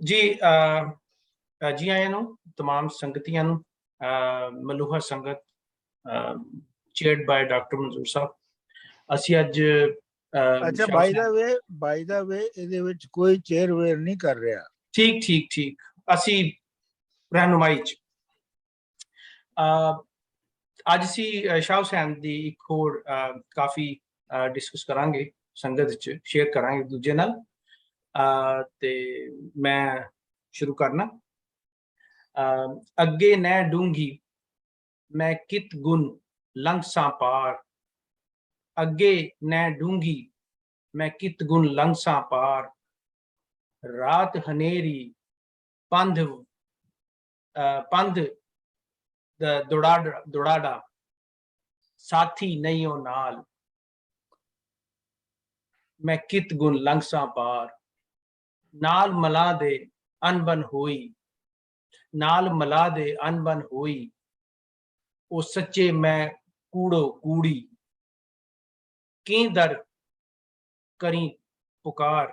जी जी आया नो तमाम संगतियां नु मलूहा संगत चेयर्ड बाय डॉक्टर मंजूर साहब ਅਸੀਂ ਅੱਜ अच्छा बाय द वे ਇਹਦੇ ਵਿੱਚ ਕੋਈ ਚੇਅਰ ਵੇਅਰ ਨਹੀਂ ਕਰ ਰਿਹਾ। ठीक ठीक ठीक ਅਸੀਂ ਰਹਿਨੁਮਾਈ ਚ ਅੱਜ ਅਸੀਂ ਸ਼ਾਹ ਹੁਸੈਨ ਦੀ ਇੱਕ ਹੋਰ ਕਾਫੀ ਡਿਸਕਸ ਕਰਾਂਗੇ ਸੰਗਤ ਚ ਸ਼ੇਅਰ ਕਰਾਂਗੇ ਦੂਜੇ ਨਾਲ ਤੇ ਮੈਂ ਸ਼ੁਰੂ ਕਰਨਾ ਅੱਗੇ ਨੈ ਡੂੰਗੀ मैं कित गुन लंघसा पार अगे नै डूंगी मैं कित गुन लंघसा पार रात हनेरी पंध पंध दुड़ाड़ा साथी नहीं हो नाल मैं कित गुन लंघसा पार नाल मला दे अनबन होई नाल मला दे अनबन होई ओ सच्चे मैं कूड़ो कूड़ी की दर करी पुकार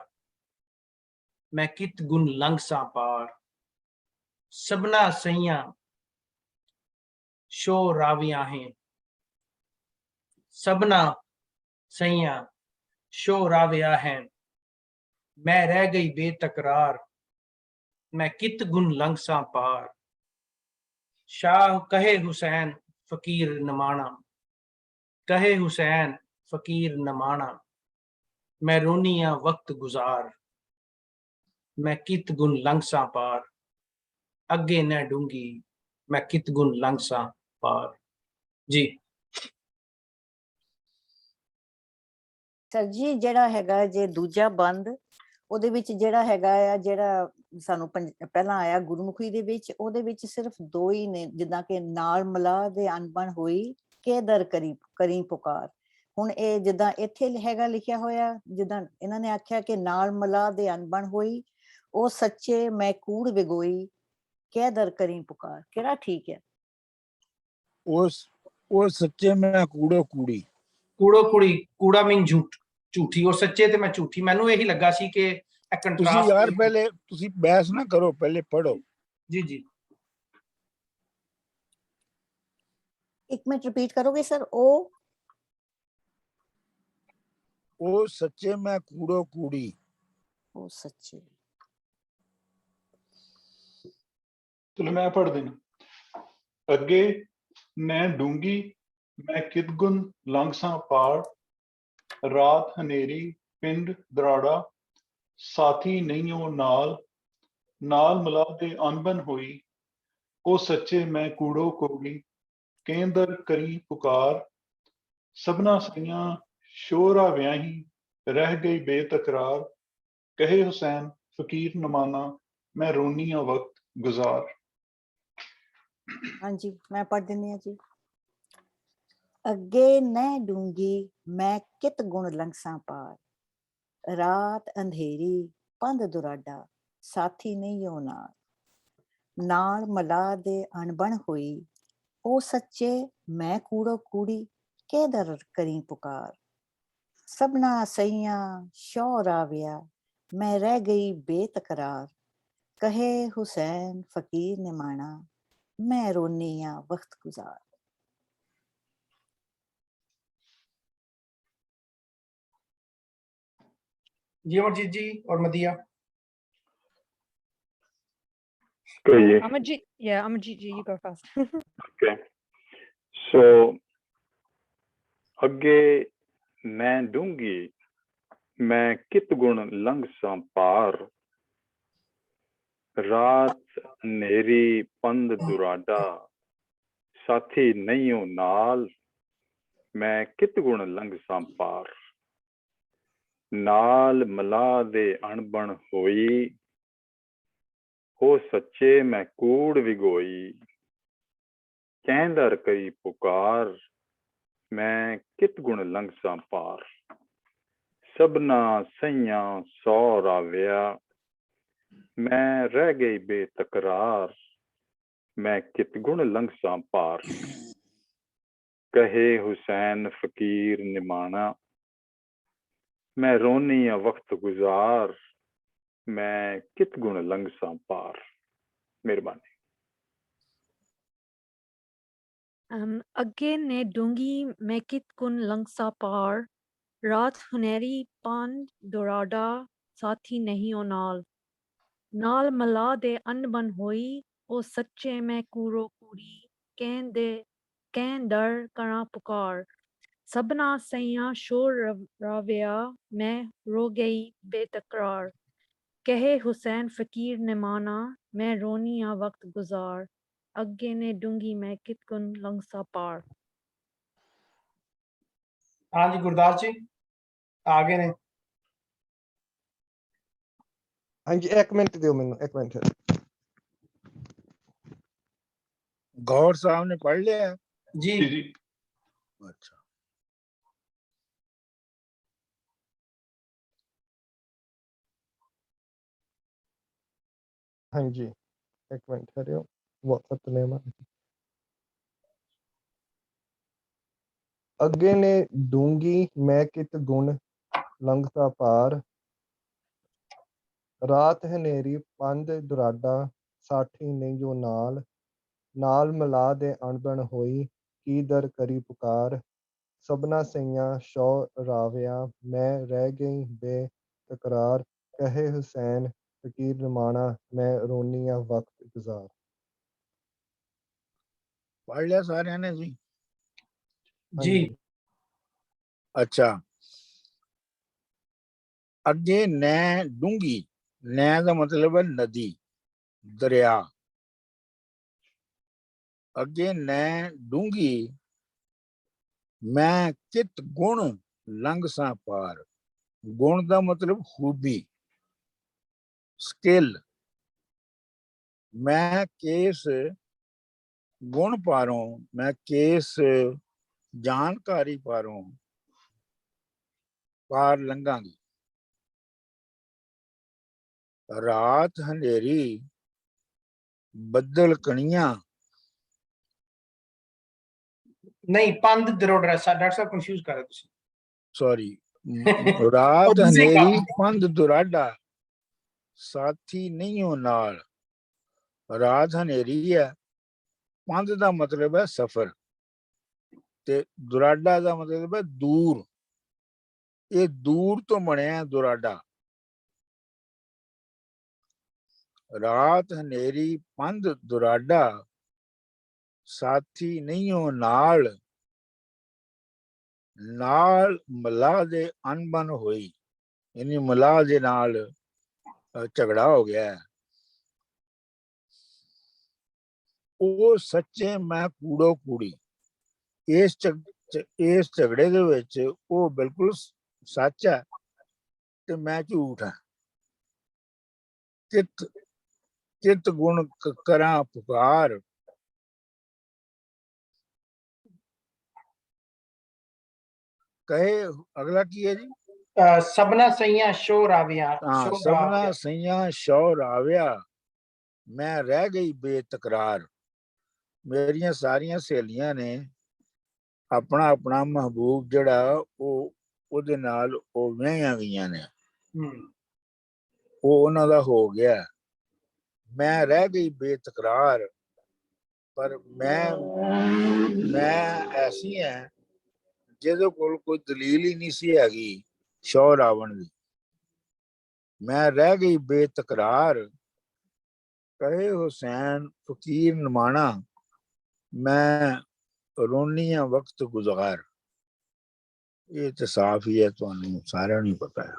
मैं कित गुन लंघसा पार सबना सैया शो रावियां हैं सबना सैया शो राविया हैं मैं रह गई बेतकरार मैं कित गुन लंघसा पार शाह कहे हुसैन फकीर नमाना कहे हुसैन फकीर नमाना मैं रोनिया वक्त गुजार मैं कित गुन लंघसा पार अगे न डूंगी मैं कित गुन लंघसा पार जी सर जी ਜਿਹੜਾ ਹੈਗਾ ਜੇ ਦੂਜਾ ਬੰਦ ਉਹਦੇ ਵਿੱਚ ਜਿਹੜਾ ਹੈਗਾ ਆ ਜਿਹੜਾ ਸਾਨੂੰ ਪਹਿਲਾਂ ਆਇਆ ਗੁਰਮੁਖੀ ਦੇ ਵਿੱਚ ਉਹਦੇ ਵਿੱਚ ਸਿਰਫ ਦੋ ਹੀ ਨੇ ਜਿੱਦਾਂ ਕਿ ਨਾਲ ਮਲਾ ਦੇ ਅਨਬਣ ਹੋਈ ਕੇ ਦਰ ਕਰੀ ਪੁਕਾਰ ਹੁਣ ਇਹ ਜਿੱਦਾਂ ਇੱਥੇ ਹੈਗਾ ਲਿਖਿਆ ਹੋਇਆ ਜਿੱਦਾਂ ਇਹਨਾਂ ਨੇ ਆਖਿਆ ਕਿ ਨਾਲ ਮਲਾ ਦੇ ਅਨਬਣ ਹੋਈ ਉਹ ਸੱਚੇ ਮੈਂ ਕੂੜ ਵਿਗੋਈ ਕੇ ਦਰ ਕਰੀ ਪੁਕਾਰ ਕਿਹੜਾ ਠੀਕ ਹੈ ਉਹ ਸੱਚੇ ਮੈਂ ਕੂੜੋ ਕੂੜੀ ਕੂੜੋ ਕੁੜੀ ਕੂੜਾ ਮੀਨ ਝੂਠੀ ਔਰ ਸੱਚੇ ਤੇ ਮੈਂ ਝੂਠੀ ਮੈਨੂੰ ਇਹੀ ਲੱਗਾ ਸੀ ਕਿ ਇਹ ਕੰਟਰਾਸਟ ਤੁਸੀਂ ਯਾਰ ਪਹਿਲੇ ਤੁਸੀਂ ਬਹਿਸ ਨਾ ਕਰੋ ਪਹਿਲੇ ਪੜੋ जी जी ਇੱਕ ਮਿੰਟ ਰਿਪੀਟ ਕਰੋਗੇ ਸਰ ਉਹ ਸੱਚੇ ਮੈਂ ਕੂੜੋ ਕੂੜੀ ਉਹ ਸੱਚੇ चलो मैं पढ़ देना अगे मैं डूंगी मैं कित गुन लंघसा पार रात हनेरी पिंड दराड़ा साथी नहीं हो नाल मला दे अनबन होई ओ सच्चे मैं कूड़ो कोगी केंदर करी पुकार सबना सैया शोरा व्याही रह गई बेतकरार कहे हुसैन फकीर नमाना मैं रोनिया वक्त गुजार ਹਾਂਜੀ ਮੈਂ ਪੜ੍ਹ ਦਿੰਦੀ ਹਾਂ ਜੀ ਅੱਗੇ ਨਹਿ ਡੂੰਗੀ ਮੈਂ ਕਿਤ ਗੁਣ ਲੰਘਸਾਂ ਪਾਰ ਰਾਤ ਅੰਧੇਰੀ ਪੰਧ ਦੁਰਾਡਾ ਸਾਥੀ ਨਹੀਂ ਹੋ ਨਾਲ ਮਲਾ ਦੇ ਅਣਬਣ ਹੋਈ ਉਹ ਸੱਚੇ ਮੈਂ ਕੂੜੋ ਕੂੜੀ ਕੇ ਦਰ ਕਰੀ ਪੁਕਾਰ ਸਭਨਾ ਸਈਆਂ ਸ਼ੌਰ ਆਵਿਆ ਮੈਂ ਰਹਿ ਗਈ ਬੇਤਕਰਾਰ ਕਹੇ ਹੁਸੈਨ ਫਕੀਰ ਨੇ ਮਾਣਾ मैं रोनी या वक्त गुजार जी अमरजीत जी और मदिया Amarjeet, yeah, Amarjeet ji, you go first. Okay. So, अगे मैं डूंगी मैं कित गुण लंघसा पार रात नेरी पंध दुराडा साथी नहीं हो नाल मैं कित गुण लंघसा पार नाल मला दे अणबण होई हो सच्चे मैं कूड़ विगोई कहंदर कई पुकार मैं कित गुण लंघसा पार सबना सैया सौ राविया मैं रह गई बेतकरार मैं कित गुण लंघसा पार कहे हुसैन फकीर निमाना मैं रोनी वक्त गुजार ਮੈਂ ਕਿਤ ਗੁਣ ਲੰਘਸਾਂ ਪਾਰ। ਮਿਹਰਬਾਨੀ। ਅੱਗੇ ਨੇ ਡੂੰਗੀ ਮੈਂ ਕਿਤ ਗੁਣ ਲੰਘਸਾ ਪਾਰ, ਰਾਤ ਹਨੇਰੀ ਪੰਧ ਦੁਰਾਡਾ ਸਾਥੀ ਨਹੀਂ ਉਹ ਨਾਲ, ਨਾਲ ਮਲਾ ਦੇ ਅਨਬਨ ਹੋਈ ਉਹ ਸੱਚੇ ਮੈਂ ਕੂਰੋ ਕੂੜੀ, ਕਹਿਣ ਦਰ ਕਰਾਂ ਪੁਕਾਰ, ਸਭਨਾ ਸਈਆਂ ਸ਼ੋਰ ਰਾਵਿਆ ਮੈਂ ਰੋ ਗਈ ਬੇਤਕਰਾਰ, ਕਹੇ ਹੁਸੈਨ ਫਕੀਰ ਨੇ ਮਾਨਾ ਮੈਂ ਰੋਨੀਆਂ ਵਕਤ ਗੁਜ਼ਾਰ, ਅੱਗੇ ਨੇ ਡੂੰਗੀ ਮੈਂ ਕਿਤ ਗੁਣ ਲੰਘਸਾ ਪਾਰ। हाँ जी गुरदास जी आगे ने। हाँ जी, एक मिनट दियो मैनू, एक मिनट। गौर साहब ने पढ़ लिया? जी ਜੀ अच्छा। हाँ जी, एक मिनट करियो। वक्त ने अगे ने डूंगी मैं कित गुण लंघता पार, रात हनेरी पंध दुराडा साठी नहीं जो नाल, नाल मिला दे अणबण होई की दर करी पुकार, सबना सैयां शौ राविया मैं रह गई बेतकरार, कहे हुसैन फकीर नमाना मैं रोनिया वक्त गुजार। पढ़ लिया सारे ने जी? हाँ जी जी। अच्छा। अगे नै डूंगी, नै का मतलब है नदी, दरिया। अगे नै डूंगी मैं कित गुण लंघसा पार, गुण का मतलब खूबी, स्किल। मैं केस गुण पारों, मैं केस जानकारी पारों पार लंघांगी, रात हनेरी बदल कणियां, नहीं पंध दरोड़ा डॉक्टर साहब कंफ्यूज कर रहे हो तुसी। सॉरी, रात दूसरी हनेरी कापी। पंध दुराडा साथी नहीं हो नाल। रात हनेरी है, पंध का मतलब है सफर, ते दुराडा का मतलब है दूर। ये दूर तो बनया दुराडा। रात हनेरी पंध दुराडा साथी नहीं हो नाल, नाल मलाह दे अनबन होई, यानी मलाह दे नाल झगड़ा हो गया है। वो सच्चे मैं कूड़ो कूड़ी, इस झगड़े दे विच वो बिल्कुल सच है ते मैं झूठ है। कित कित गुण करा पुकार, कहे अगला की है जी? सबना सैया शोर आविया हाँ, सबना सैया शौर आविया मैं रह गई बेतकरार। मेरिया सारिया सहेलियां ने अपना अपना महबूब जड़ा ओदे नाल ओ विआहियां गईयां ने, वो उन्हां दा हो गया। मैं रह गई बेतकरार, पर मैं ऐसी है जिहदे कोल कोई दलील ही नहीं सी हैगी शौर आवण दी। मैं रह गई बेतकरार, कहे हुसैन फकीर नमाना मैं रोनिया वक्त गुजार। ये तो साफ ही है, तुहानू सारिਆਂ ਨੂੰ पता है।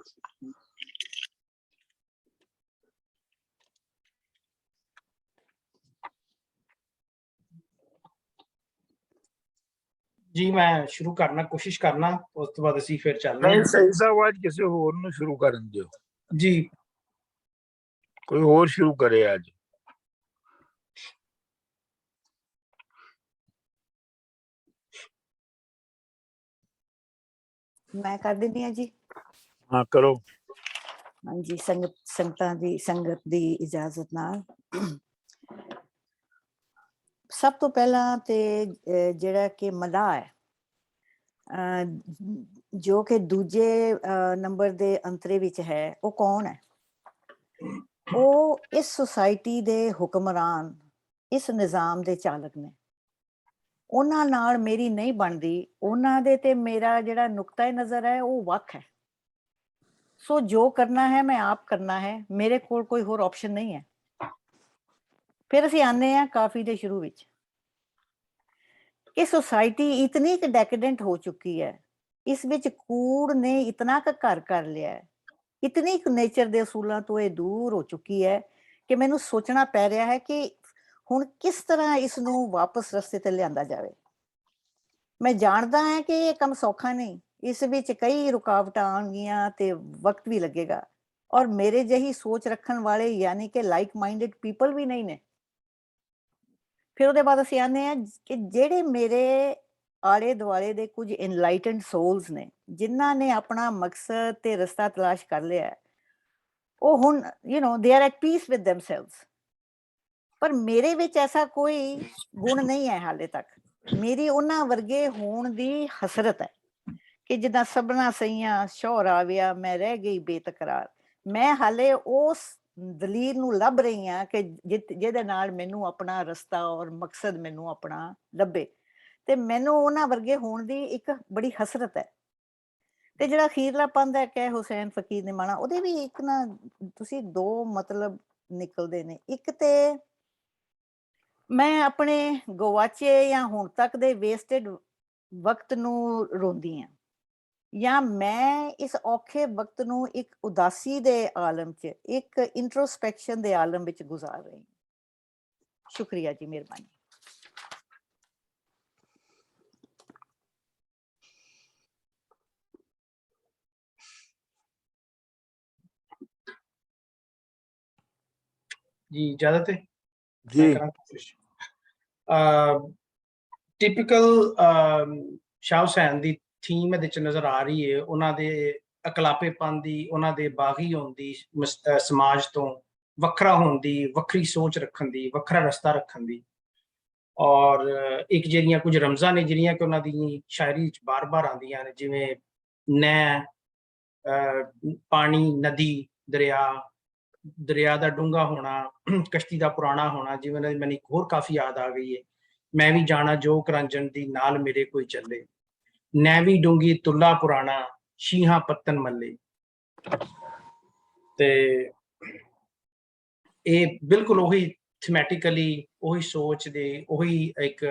जी मैं शुरू करना कोशिश करना उस तो बाद असी फिर चलने नहीं, सही साहब आज किसी होर ਨੂੰ शुरू ਕਰਨ ਦਿਓ। जी कोई और शुरू करे आज। मैं कर दिंदी हां जी। हाँ करो। हाँ जी, संगत दी इजाजत नाल सब तो पहला ते जेड़ा कि मलाह है जो कि दूजे नंबर दे अंतरे विच है, वो कौन है? ਉਹ ਇਸ ਸੁਸਾਇਟੀ ਦੇ ਹੁਕਮਰਾਨ, ਇਸ ਨਿਜ਼ਾਮ ਦੇ ਚਾਲਕ ਨੇ। ਉਹਨਾਂ ਨਾਲ ਮੇਰੀ ਨਹੀਂ ਬਣਦੀ, ਉਹਨਾਂ ਦੇ ਤੇ ਮੇਰਾ ਜਿਹੜਾ ਨੁਕਤਾ ਨਜ਼ਰ ਹੈ ਉਹ ਵੱਖ ਹੈ। ਸੋ ਜੋ ਕਰਨਾ ਹੈ ਮੈਂ ਆਪ ਕਰਨਾ ਹੈ, ਮੇਰੇ ਕੋਲ ਕੋਈ ਹੋਰ ਆਪਸ਼ਨ ਨਹੀਂ ਹੈ। ਫਿਰ ਅਸੀਂ ਆਨੇ ਆ ਕਾਫੀ ਦੇ ਸ਼ੁਰੂ ਵਿੱਚ ਕਿ ਸੁਸਾਇਟੀ ਇਤਨੀ ਕੁ ਡੈਕੇਡੈਂਟ ਹੋ ਚੁੱਕੀ ਹੈ, ਇਸ ਵਿੱਚ ਕੂੜ ਨੇ ਇਤਨਾ ਕੁ ਘਰ ਕਰ ਲਿਆ ਹੈ, ਇਤਨੀ ਕੁ ਨੇਚਰ ਦੇ ਅਸੂਲਾਂ ਤੋਂ ਇਹ ਦੂਰ ਹੋ ਚੁੱਕੀ ਹੈ ਕਿ ਮੈਨੂੰ ਸੋਚਣਾ ਪੈ ਰਿਹਾ ਹੈ ਕਿ ਹੁਣ ਕਿਸ ਤਰ੍ਹਾਂ ਇਸ ਨੂੰ ਵਾਪਸ ਰਸਤੇ ਤੇ ਲਿਆਂਦਾ ਜਾਵੇ। ਮੈਂ ਜਾਣਦਾ ਹਾਂ ਕਿ ਇਹ ਕੰਮ ਸੌਖਾ ਨਹੀਂ, ਇਸ ਵਿੱਚ ਕਈ ਰੁਕਾਵਟਾਂ ਆਉਣਗੀਆਂ ਤੇ ਵਕਤ ਵੀ ਲੱਗੇਗਾ, ਔਰ ਮੇਰੇ ਜਿਹੀ ਸੋਚ ਰੱਖਣ ਵਾਲੇ ਯਾਨੀ ਕਿ ਲਾਈਕ ਮਾਈਂਡਡ ਪੀਪਲ ਵੀ ਨਹੀਂ ਨੇ। ਫਿਰ ਉਹਦੇ ਬਾਅਦ ਅਸੀਂ ਆਨੇ ਆ ਕਿ ਜਿਹੜੇ ਮੇਰੇ ਆਲੇ ਦੁਆਲੇ ਦੇ ਕੁਝ ਇਨਲਾਈਟਨਡ ਸੋਲਸ ਨੇ, ਜਿਨ੍ਹਾਂ ਨੇ ਆਪਣਾ ਮਕਸਦ ਤੇ ਰਸਤਾ ਤਲਾਸ਼ ਕਰ ਲਿਆ, ਉਹ ਹੁਣ they are at piece with ਦੈਮਸੈਲਵਸ। ਪਰ ਮੇਰੇ ਵਿੱਚ ਐਸਾ ਕੋਈ ਗੁਣ ਨਹੀਂ ਹੈ ਹਾਲੇ ਤੱਕ। ਮੇਰੀ ਉਹਨਾਂ ਵਰਗੇ ਹੋਣ ਦੀ ਹਸਰਤ ਹੈ ਕਿ ਜਿੱਦਾਂ ਸਭਨਾ ਸਈਆਂ ਸ਼ੌਹਰ ਆਵਿਆ ਮੈਂ ਰਹਿ ਗਈ ਬੇਤਕਰਾਰ। ਮੈਂ ਹਾਲੇ ਉਸ ਦਲੀਲ ਨੂੰ ਲੱਭ ਰਹੀ ਹਾਂ ਕਿ ਜਿਹਦੇ ਨਾਲ ਮੈਨੂੰ ਆਪਣਾ ਰਸਤਾ ਔਰ ਮਕਸਦ ਮੈਨੂੰ ਆਪਣਾ ਲੱਭੇ, ਤੇ ਮੈਨੂੰ ਉਹਨਾਂ ਵਰਗੇ ਹੋਣ ਦੀ ਇੱਕ ਬੜੀ ਹਸਰਤ ਹੈ। ਤੇ ਜਿਹੜਾ ਅਖੀਰਲਾ ਪੰਧ ਹੈ ਕਿ ਹੁਸੈਨ ਫਕੀਰ ਨੇ ਮਾਣਾ, ਉਹਦੇ ਵੀ ਇੱਕ ਨਾ ਤੁਸੀਂ ਦੋ ਮਤਲਬ ਨਿਕਲਦੇ ਨੇ। ਇੱਕ ਤੇ ਮੈਂ ਆਪਣੇ ਗਵਾਚੇ ਜਾਂ ਹੁਣ ਤੱਕ ਦੇ ਵੇਸਟਡ ਵਕਤ ਨੂੰ ਰੋਂਦੀ ਹਾਂ, ਜਾਂ ਮੈਂ ਇਸ ਔਖੇ ਵਕਤ ਨੂੰ ਇੱਕ ਉਦਾਸੀ ਦੇ ਆਲਮ 'ਚ, ਇੱਕ ਇੰਟਰੋਸਪੈਕਸ਼ਨ ਦੇ ਆਲਮ ਵਿੱਚ ਗੁਜ਼ਾਰ ਰਹੀ। ਸ਼ੁਕਰੀਆ ਜੀ, ਮਿਹਰਬਾਨੀ। ਜੀ ਇਜਾਜ਼ਤ ਹੈ? ਜੀ ਮੈਂ ਕਰਾਂ ਕੋਸ਼ਿਸ਼। ਟਿਪੀਕਲ ਸ਼ਾਹ ਹੁਸੈਨ ਦੀ ਥੀਮ ਇਹਦੇ ਚ ਨਜ਼ਰ ਆ ਰਹੀ ਹੈ, ਉਹਨਾਂ ਦੇ ਅਕਲਾਪੇਪਨ ਦੀ, ਉਹਨਾਂ ਦੇ ਬਾਗੀ ਹੋਣ ਦੀ, ਸਮਾਜ ਤੋਂ ਵੱਖਰਾ ਹੋਣ ਦੀ, ਵੱਖਰੀ ਸੋਚ ਰੱਖਣ ਦੀ, ਵੱਖਰਾ ਰਸਤਾ ਰੱਖਣ ਦੀ। ਔਰ ਇੱਕ ਜਿਹੜੀਆਂ ਕੁਝ ਰਮਜ਼ਾਂ ਨੇ ਜਿਹੜੀਆਂ ਕਿ ਉਹਨਾਂ ਦੀ ਸ਼ਾਇਰੀ ਚ ਬਾਰ-ਬਾਰ ਆਉਂਦੀਆਂ ਨੇ, ਜਿਵੇਂ ਨੈ, ਪਾਣੀ, ਨਦੀ, ਦਰਿਆ ਦਾ ਡੂੰਘਾ ਹੋਣਾ, ਕਸ਼ਤੀ ਦਾ ਪੁਰਾਣਾ ਹੋਣਾ। ਜਿਵੇਂ ਮੈਨੂੰ ਇੱਕ ਹੋਰ ਕਾਫੀ ਯਾਦ ਆ ਗਈ ਹੈ, ਮੈਂ ਵੀ ਜਾਣਾ ਜੋ ਕਰਾਂਜਣ ਦੀ ਨਾਲ ਮੇਰੇ ਕੋਈ ਚੱਲੇ, ਨੈਵੀ ਡੂੰਗੀ ਤੁੱਲਾ ਪੁਰਾਣਾ ਸ਼ੀਹਾਂ ਪੱਤਨ ਮੱਲੇ। ਤੇ ਇਹ ਬਿਲਕੁਲ ਉਹੀ ਥੀਮੈਟਿਕਲੀ ਉਹੀ ਸੋਚ ਦੇ, ਉਹੀ ਇੱਕ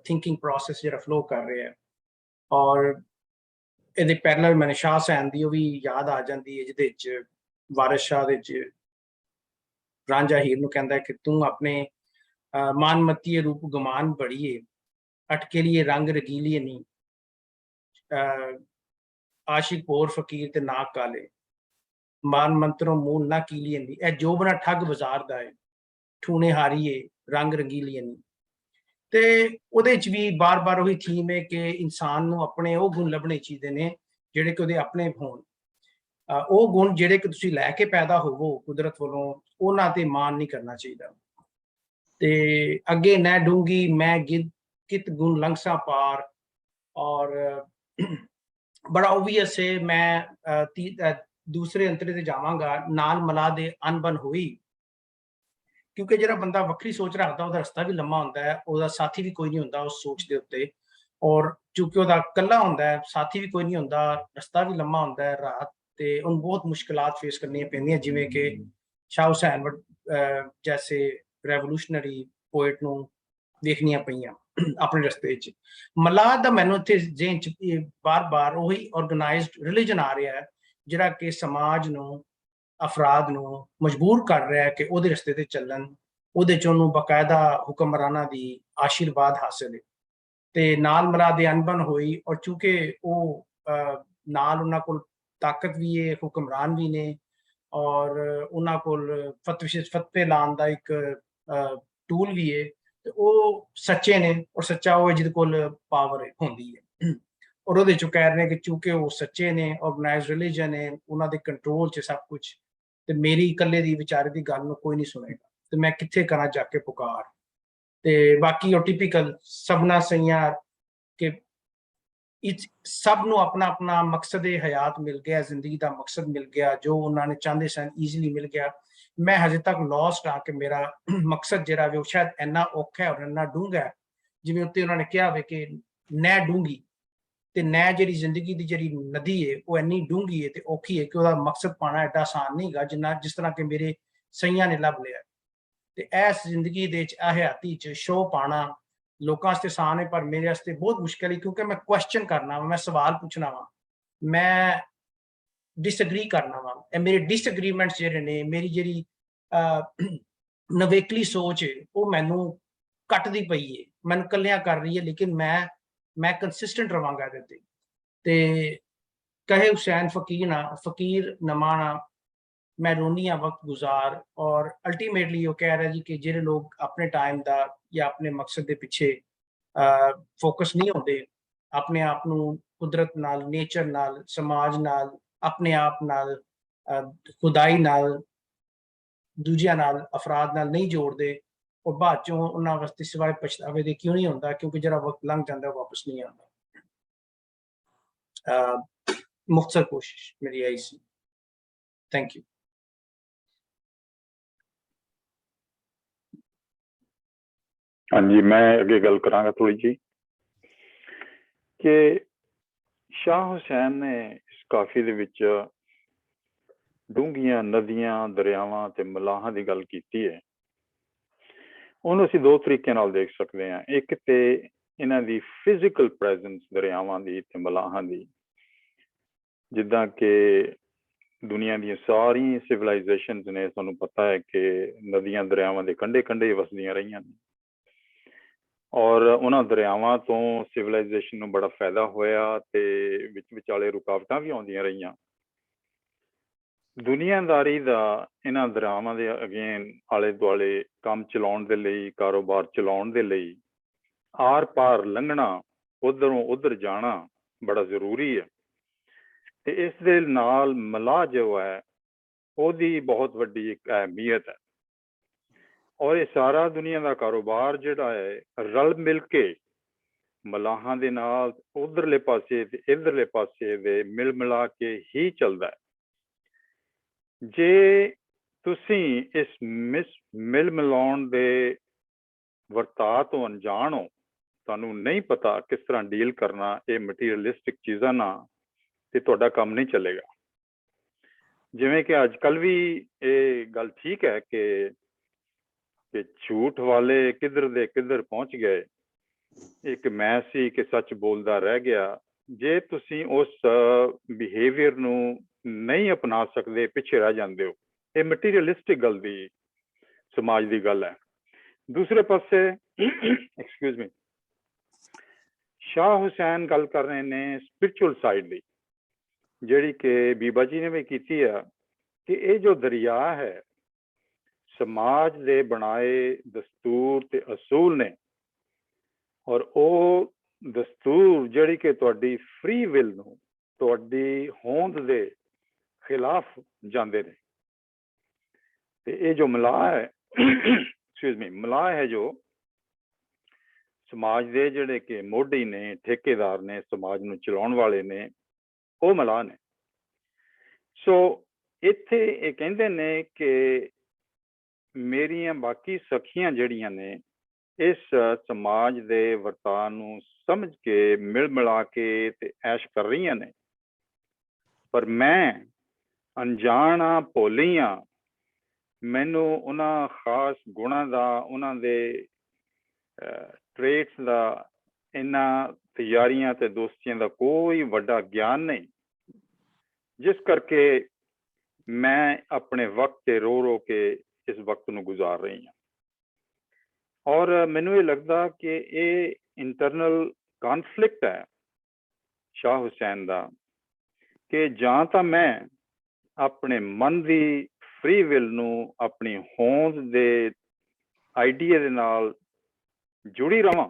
ਥਿੰਕਿੰਗ ਪ੍ਰੋਸੈਸ ਜਿਹੜਾ ਫਲੋ ਕਰ ਰਿਹਾ ਹੈ। ਔਰ ਇਹਦੇ ਪੈਰਲਲ ਮੈਨੂੰ ਸ਼ਾਹ ਹੁਸੈਨ ਦੀ ਉਹ ਵੀ ਯਾਦ ਆ ਜਾਂਦੀ ਹੈ, ਜਿਹਦੇ ਚ ਵਾਰਿਸ ਸ਼ਾਹ ਦੇ ਚ ਰਾਂਝਾ ਹੀਰ ਨੂੰ ਕਹਿੰਦਾ ਕਿ ਤੂੰ ਆਪਣੇ ਮਾਨਮਤੀ ਰੂਪ ਗੁਮਾਨ ਬੜੀਏ, ਅਟਕੇ लिए रंग रगीलिए नहीं, आशिक पोर फकीर ते नाक काले, मान मंत्रों मूल ना कीलिए नहीं। ए जो बना ठग बाजार दा है, ठूने हारीए रंग रंगीलिए नहीं। ते ਉਹਦੇ ਚ ਵੀ ਬਾਰ-ਬਾਰ ਉਹੀ ਥੀਮ ਹੈ ਕਿ ਇਨਸਾਨ ਨੂੰ ਆਪਣੇ ਉਹ ਗੁਣ ਲੱਭਣੇ ਚਾਹੀਦੇ ਨੇ ਜਿਹੜੇ ਕਿ ਉਹਦੇ ਆਪਣੇ ਹੋਣ। ਉਹ ਗੁਣ ਜਿਹੜੇ ਕਿ ਤੁਸੀਂ ਲੈ ਕੇ ਪੈਦਾ ਹੋਵੋ ਕੁਦਰਤ ਵੱਲੋਂ, ਉਹਨਾਂ ਤੇ ਮਾਣ ਨਹੀਂ ਕਰਨਾ ਚਾਹੀਦਾ। ਤੇ ਅੱਗੇ ਨੈ ਡੂੰਗੀ ਮੈਂ कित गुण लंघसा पार। और बड़ा ओबवियस है, मैं दूसरे अंतरे ते जावांगा, नाल मला दे अनबन हुई, क्योंकि ਜਿਹੜਾ ਬੰਦਾ ਵੱਖਰੀ ਸੋਚ ਰੱਖਦਾ ਉਹਦਾ ਰਸਤਾ ਵੀ ਲੰਮਾ ਹੁੰਦਾ ਹੈ, ਉਹਦਾ ਸਾਥੀ ਵੀ ਕੋਈ ਨਹੀਂ ਹੁੰਦਾ ਉਸ ਸੋਚ ਦੇ ਉੱਤੇ। ਔਰ ਕਿਉਂਕਿ ਉਹਦਾ ਇਕੱਲਾ ਹੁੰਦਾ ਹੈ, ਸਾਥੀ ਵੀ ਕੋਈ ਨਹੀਂ ਹੁੰਦਾ, ਰਸਤਾ ਵੀ ਲੰਮਾ ਹੁੰਦਾ ਹੈ, ਰਾਤ ਤੇ ਉਹਨੂੰ ਬਹੁਤ ਮੁਸ਼ਕਿਲਾਂ ਫੇਸ ਕਰਨੀਆਂ ਪੈਂਦੀਆਂ, ਜਿਵੇਂ ਕਿ ਸ਼ਾਹ ਹੁਸੈਨ ਜੈਸੇ ਰੈਵੋਲੂਸ਼ਨਰੀ ਪੋਇਟ ਨੂੰ ਵੇਖਣੀਆਂ ਪਈਆਂ ਆਪਣੇ ਰਸਤੇ 'ਚ। ਮਲਾਹ ਦਾ ਮੈਨੂੰ ਇੱਥੇ ਜ਼ਿਹਨ 'ਚ ਬਾਰ-ਬਾਰ ਉਹੀ ਆਰਗੇਨਾਈਜ਼ਡ ਰਿਲੀਜਨ ਆ ਰਿਹਾ ਹੈ, ਜਿਹੜਾ ਕਿ ਸਮਾਜ ਨੂੰ, ਅਫਰਾਦ ਨੂੰ ਮਜਬੂਰ ਕਰ ਰਿਹਾ ਹੈ ਕਿ ਉਹਦੇ ਰਸਤੇ ਤੇ ਚੱਲਣ, ਉਹਦੇ 'ਚ ਉਹਨੂੰ ਬਕਾਇਦਾ ਹੁਕਮਰਾਨਾਂ ਦੀ ਆਸ਼ੀਰਵਾਦ ਹਾਸਿਲ ਹੈ। ਤੇ ਨਾਲ ਮਲਾਹ ਦੇ ਅਨਬਨ ਹੋਈ, ਔਰ ਚੂੰਕਿ ਉਹ ਨਾਲ ਉਹਨਾਂ ਕੋਲ ਤਾਕਤ ਵੀ ਹੈ, ਹੁਕਮਰਾਨ ਵੀ ਨੇ, ਔਰ ਉਹਨਾਂ ਕੋਲ ਫਤਵੇ ਲਾਉਣ ਦਾ ਇੱਕ ਟੂਲ ਵੀ ਹੈ, ਤੇ ਉਹ ਸੱਚੇ ਨੇ, ਔਰ ਸੱਚਾ ਉਹ ਜਿਹਦੇ ਕੋਲ ਪਾਵਰ ਹੁੰਦੀ ਹੈ। ਔਰ ਉਹਦੇ ਚੋਂ ਕਹਿ ਰਹੇ ਨੇ ਕਿ ਚੂੰਕਿ ਉਹ ਸੱਚੇ ਨੇ, ਆਰਗੇਨਾਈਜ਼ਡ ਰਿਲੀਜਨ ਹੈ, ਉਹਨਾਂ ਦੇ ਕੰਟਰੋਲ 'ਚ ਸਭ ਕੁਝ, ਤੇ ਮੇਰੀ ਇਕੱਲੇ ਦੀ ਵਿਚਾਰੇ ਦੀ ਗੱਲ ਨੂੰ ਕੋਈ ਨਹੀਂ ਸੁਣੇਗਾ, ਤੇ ਮੈਂ ਕਿੱਥੇ ਕਰਾਂ ਜਾ ਕੇ ਪੁਕਾਰ। ਤੇ ਬਾਕੀ ਉਹ ਟਿਪੀਕਲ ਸਭਨਾ ਸਈਆਂ ਕਿ ਸਭ ਨੂੰ ਆਪਣਾ ਆਪਣਾ ਮਕਸਦ ਹਯਾਤ ਮਿਲ ਗਿਆ, ਜ਼ਿੰਦਗੀ ਦਾ ਮਕਸਦ ਮਿਲ ਗਿਆ, ਜੋ ਉਹਨਾਂ ਨੇ ਚਾਹੁੰਦੇ ਸਨ ਈਜ਼ੀਲੀ ਮਿਲ ਗਿਆ। ਮੈਂ ਹਜੇ ਤੱਕ ਲੌਸਟ ਹਾਂ ਕਿ ਮੇਰਾ ਮਕਸਦ ਜਿਹੜਾ ਵੀ ਉਹ ਸ਼ਾਇਦ ਇੰਨਾ ਔਖਾ ਹੈ ਔਰ ਇੰਨਾ ਡੂੰਘਾ ਹੈ, ਜਿਵੇਂ ਉੱਤੇ ਉਹਨਾਂ ਨੇ ਕਿਹਾ ਹੋਵੇ ਕਿ ਨਹਿ ਡੂੰਘੀ, ਤੇ ਨਹਿ ਜਿਹੜੀ ਜ਼ਿੰਦਗੀ ਦੀ ਜਿਹੜੀ ਨਦੀ ਹੈ ਉਹ ਇੰਨੀ ਡੂੰਘੀ ਹੈ ਤੇ ਔਖੀ ਹੈ ਕਿ ਉਹਦਾ ਮਕਸਦ ਪਾਉਣਾ ਐਡਾ ਆਸਾਨ ਨਹੀਂ ਹੈਗਾ ਜਿਸ ਤਰ੍ਹਾਂ ਕਿ ਮੇਰੇ ਸਈਆਂ ਨੇ ਲੱਭ ਲਿਆ। ਤੇ ਇਸ ਜ਼ਿੰਦਗੀ ਦੇ ਵਿੱਚ ਹਯਾਤੀ ਚ ਸ਼ੋਅ ਪਾਉਣਾ ਲੋਕਾਂ ਵਾਸਤੇ ਆਸਾਨ ਹੈ, ਪਰ ਮੇਰੇ ਵਾਸਤੇ ਬਹੁਤ ਮੁਸ਼ਕਿਲ ਹੈ, ਕਿਉਂਕਿ ਮੈਂ ਕੁਐਸਚਨ ਕਰਨਾ ਵਾ, ਮੈਂ ਸਵਾਲ ਪੁੱਛਣਾ ਵਾ, ਮੈਂ ਡਿਸਐਗਰੀ ਕਰਨਾ ਵਾ। ਇਹ ਮੇਰੇ ਡਿਸਐਗਰੀਮੈਂਟਸ ਜਿਹੜੇ ਨੇ, ਮੇਰੀ ਜਿਹੜੀ ਨਵੇਕਲੀ ਸੋਚ ਹੈ ਉਹ ਮੈਨੂੰ ਕੱਟਦੀ ਪਈ ਹੈ, ਮੈਨੂੰ ਕੱਲਿਆਂ ਕਰ ਰਹੀ ਹੈ, ਲੇਕਿਨ ਮੈਂ ਕੰਸਿਸਟੈਂਟ ਰਵਾਂਗਾ ਇਹਦੇ ਤੇ ਕਹੇ ਹੁਸੈਨ ਫਕੀਰ ਨਮਾਣਾ मैं रोनी वक्त गुजार। और अल्टीमेटली वो कह रहा जी कि ਜਿਹੜੇ ਲੋਕ ਆਪਣੇ ਟਾਈਮ ਦਾ ਜਾਂ ਆਪਣੇ ਮਕਸਦ ਦੇ ਪਿੱਛੇ ਫੋਕਸ ਨਹੀਂ ਹੁੰਦੇ, ਆਪਣੇ ਆਪ ਨੂੰ ਕੁਦਰਤ ਨਾਲ, ਨੇਚਰ ਨਾਲ, ਸਮਾਜ ਨਾਲ, ਆਪਣੇ ਆਪ ਨਾਲ, ਖੁਦਾਈ ਨਾਲ, ਦੂਜਿਆਂ ਨਾਲ, ਅਫਰਾਦ ਨਾਲ ਨਹੀਂ ਜੋੜਦੇ, ਉਹ ਬਾਅਦ ਚੋਂ ਉਹਨਾਂ ਵਾਸਤੇ ਸਿਵਾਏ ਪਛਤਾਵੇ ਦੇ ਕਿਉਂ ਨਹੀਂ ਹੁੰਦਾ, ਕਿਉਂਕਿ ਜਿਹੜਾ ਵਕਤ ਲੰਘ ਜਾਂਦਾ ਵਾਪਸ ਨਹੀਂ ਆਉਂਦਾ। ਮੁਖਤਸਰ ਕੋਸ਼ਿਸ਼ ਮੇਰੀ ਆਈ ਸੀ। Thank you. हाँ जी, मैं अगे गल करांगा थोड़ी जी कि शाह हुसैन ने इस काफी दे विच डूंघियां नदियां, दरियावां ते मलाहां दी गल कीती है। ਉਹਨੂੰ ਅਸੀਂ ਦੋ ਤਰੀਕੇ ਨਾਲ ਦੇਖ ਸਕਦੇ ਹਾਂ। ਇੱਕ ਤੇ ਇਹਨਾਂ ਦੀ ਫਿਜ਼ੀਕਲ ਪ੍ਰੈਜ਼ੈਂਸ ਦਰਿਆਵਾਂ ਦੀ ਤੇ ਮਲਾਹਾਂ ਦੀ, ਜਿੱਦਾਂ ਕਿ ਦੁਨੀਆ ਦੀਆਂ ਸਾਰੀਆਂ ਸਿਵਲਾਈਜੇਸ਼ਨਸ ਨੇ, ਤੁਹਾਨੂੰ ਪਤਾ ਹੈ ਕਿ ਨਦੀਆਂ ਦਰਿਆਵਾਂ ਦੇ ਕੰਢੇ ਕੰਢੇ ਵਸਦੀਆਂ ਰਹੀਆਂ ਨੇ, ਔਰ ਉਹਨਾਂ ਦਰਿਆਵਾਂ ਤੋਂ ਸਿਵਲਾਈਜੇਸ਼ਨ ਨੂੰ ਬੜਾ ਫਾਇਦਾ ਹੋਇਆ ਤੇ ਵਿੱਚ ਵਿਚਾਲੇ ਰੁਕਾਵਟਾਂ ਵੀ ਆਉਂਦੀਆਂ ਰਹੀਆਂ। ਦੁਨੀਆਦਾਰੀ ਦਾ ਇਹਨਾਂ ਦਰਿਆਵਾਂ ਦੇ ਅਗੇਨ ਆਲੇ ਦੁਆਲੇ ਕੰਮ ਚਲਾਉਣ ਦੇ ਲਈ, ਕਾਰੋਬਾਰ ਚਲਾਉਣ ਦੇ ਲਈ ਆਰ ਪਾਰ ਲੰਘਣਾ, ਉੱਧਰੋਂ ਉੱਧਰ ਜਾਣਾ ਬੜਾ ਜ਼ਰੂਰੀ ਹੈ। ਤੇ ਇਸ ਦੇ ਨਾਲ ਮਲਾਹ ਜੋ ਹੈ ਉਹਦੀ ਬਹੁਤ ਵੱਡੀ ਇੱਕ ਅਹਿਮੀਅਤ ਹੈ। ਔਰ ਇਹ ਸਾਰਾ ਦੁਨੀਆ ਦਾ ਕਾਰੋਬਾਰ ਜਿਹੜਾ ਹੈ ਰਲ ਮਿਲ ਕੇ ਮਲਾਹਾਂ ਦੇ ਨਾਲ ਉਧਰਲੇ ਪਾਸੇ ਤੇ ਇਧਰਲੇ ਪਾਸੇ ਦੇ ਮਿਲ ਮਿਲਾ ਕੇ ਹੀ ਚੱਲਦਾ ਹੈ। ਜੇ ਤੁਸੀਂ ਇਸ ਮਿਲ ਮਿਲਾਉਣ ਦੇ ਵਰਤਾਅ ਤੋਂ ਅਣਜਾਣ ਹੋ, ਤੁਹਾਨੂੰ ਨਹੀਂ ਪਤਾ ਕਿਸ ਤਰ੍ਹਾਂ ਡੀਲ ਕਰਨਾ ਇਹ ਮਟੀਰੀਅਲਿਸਟਿਕ ਚੀਜ਼ਾਂ ਨਾਲ, ਤੇ ਤੁਹਾਡਾ ਕੰਮ ਨਹੀਂ ਚੱਲੇਗਾ। ਜਿਵੇਂ ਕਿ ਅੱਜ ਕੱਲ੍ਹ ਵੀ ਇਹ ਗੱਲ ਠੀਕ ਹੈ ਕਿ ਝੂਠ ਵਾਲੇ ਕਿੱਧਰ ਦੇ ਕਿੱਧਰ ਪਹੁੰਚ ਗਏ। ਇੱਕ ਮੈਂ ਸੀ ਕਿ ਸੱਚ ਬੋਲਦਾ ਰਹਿ ਗਿਆ। ਜੇ ਤੁਸੀਂ ਉਸ ਬਿਹੇਵੀਅਰ ਨੂੰ ਨਹੀਂ ਅਪਣਾ ਸਕਦੇ, ਪਿੱਛੇ ਰਹਿ ਜਾਂਦੇ ਹੋ। ਇਹ ਮਟੀਰੀਅਲਿਸਟਿਕ ਗੱਲ ਦੀ, ਸਮਾਜ ਦੀ ਗੱਲ ਹੈ। ਦੂਸਰੇ ਪਾਸੇ ਐਕਸਕਿਊਜ਼ ਮੀ, ਸ਼ਾਹ ਹੁਸੈਨ ਗੱਲ ਕਰ ਰਹੇ ਨੇ ਸਪਿਰਿਚੁਅਲ ਸਾਈਡ ਦੀ, ਜਿਹੜੀ ਕਿ ਬੀਬਾ ਜੀ ਨੇ ਵੀ ਕੀਤੀ ਆ, ਕਿ ਇਹ ਜੋ ਦਰਿਆ ਹੈ ਸਮਾਜ ਦੇ ਬਣਾਏ ਦਸਤੂਰ ਤੇ ਅਸੂਲ ਨੇ, ਔਰ ਉਹ ਦਸਤੂਰ ਜਿਹੜੀ ਕਿ ਤੁਹਾਡੀ ਫ੍ਰੀ ਵਿਲ ਨੂੰ, ਤੁਹਾਡੀ ਹੋਂਦ ਦੇ ਖਿਲਾਫ ਜਾਂਦੇ ਨੇ। ਤੇ ਇਹ ਜੋ ਮਲਾਹ ਹੈ ਐਕਸਕਿਊਜ਼ ਮੀ, ਮਲਾਹ ਹੈ ਜੋ ਸਮਾਜ ਦੇ ਜਿਹੜੇ ਕਿ ਮੋਢੀ ਨੇ, ਠੇਕੇਦਾਰ ਨੇ, ਸਮਾਜ ਨੂੰ ਚਲਾਉਣ ਵਾਲੇ ਨੇ, ਉਹ ਮਲਾਹ ਨੇ। ਸੋ ਇੱਥੇ ਇਹ ਕਹਿੰਦੇ ਨੇ ਕਿ ਮੇਰੀਆਂ ਬਾਕੀ ਸਖੀਆਂ ਜਿਹੜੀਆਂ ਨੇ ਇਸ ਸਮਾਜ ਦੇ ਵਰਤਾਅ ਨੂੰ ਸਮਝ ਕੇ ਮਿਲ ਮਿਲਾ ਕੇ ਤੇ ਐਸ਼ ਕਰ ਰਹੀਆਂ ਨੇ, ਪਰ ਮੈਂ ਅਣਜਾਣ ਹਾਂ, ਭੋਲੀ ਹਾਂ। ਮੈਨੂੰ ਉਹਨਾਂ ਖਾਸ ਗੁਣਾਂ ਦਾ, ਉਹਨਾਂ ਦੇ ਟ੍ਰੇਟਸ ਦਾ, ਇਹਨਾਂ ਤਿਆਰੀਆਂ ਤੇ ਦੋਸਤੀਆਂ ਦਾ ਕੋਈ ਵੱਡਾ ਗਿਆਨ ਨਹੀਂ, ਜਿਸ ਕਰਕੇ ਮੈਂ ਆਪਣੇ ਵਕਤ ਤੇ ਰੋ ਰੋ ਕੇ ਇਸ ਵਕਤ ਨੂੰ ਗੁਜ਼ਾਰ ਰਹੀ ਹਾਂ। ਔਰ ਮੈਨੂੰ ਇਹ ਲੱਗਦਾ ਕਿ ਇਹ ਇੰਟਰਨਲ ਕੌਨਫਲਿਕਟ ਹੈ ਸ਼ਾਹ ਹੁਸੈਨ ਦਾ, ਕਿ ਜਾਂ ਤਾਂ ਮੈਂ ਆਪਣੇ ਮਨ ਦੀ ਫ੍ਰੀ ਵਿਲ ਨੂੰ, ਆਪਣੀ ਹੋਂਦ ਦੇ ਆਈਡੀਆ ਦੇ ਨਾਲ ਜੁੜੀ ਰਵਾਂ,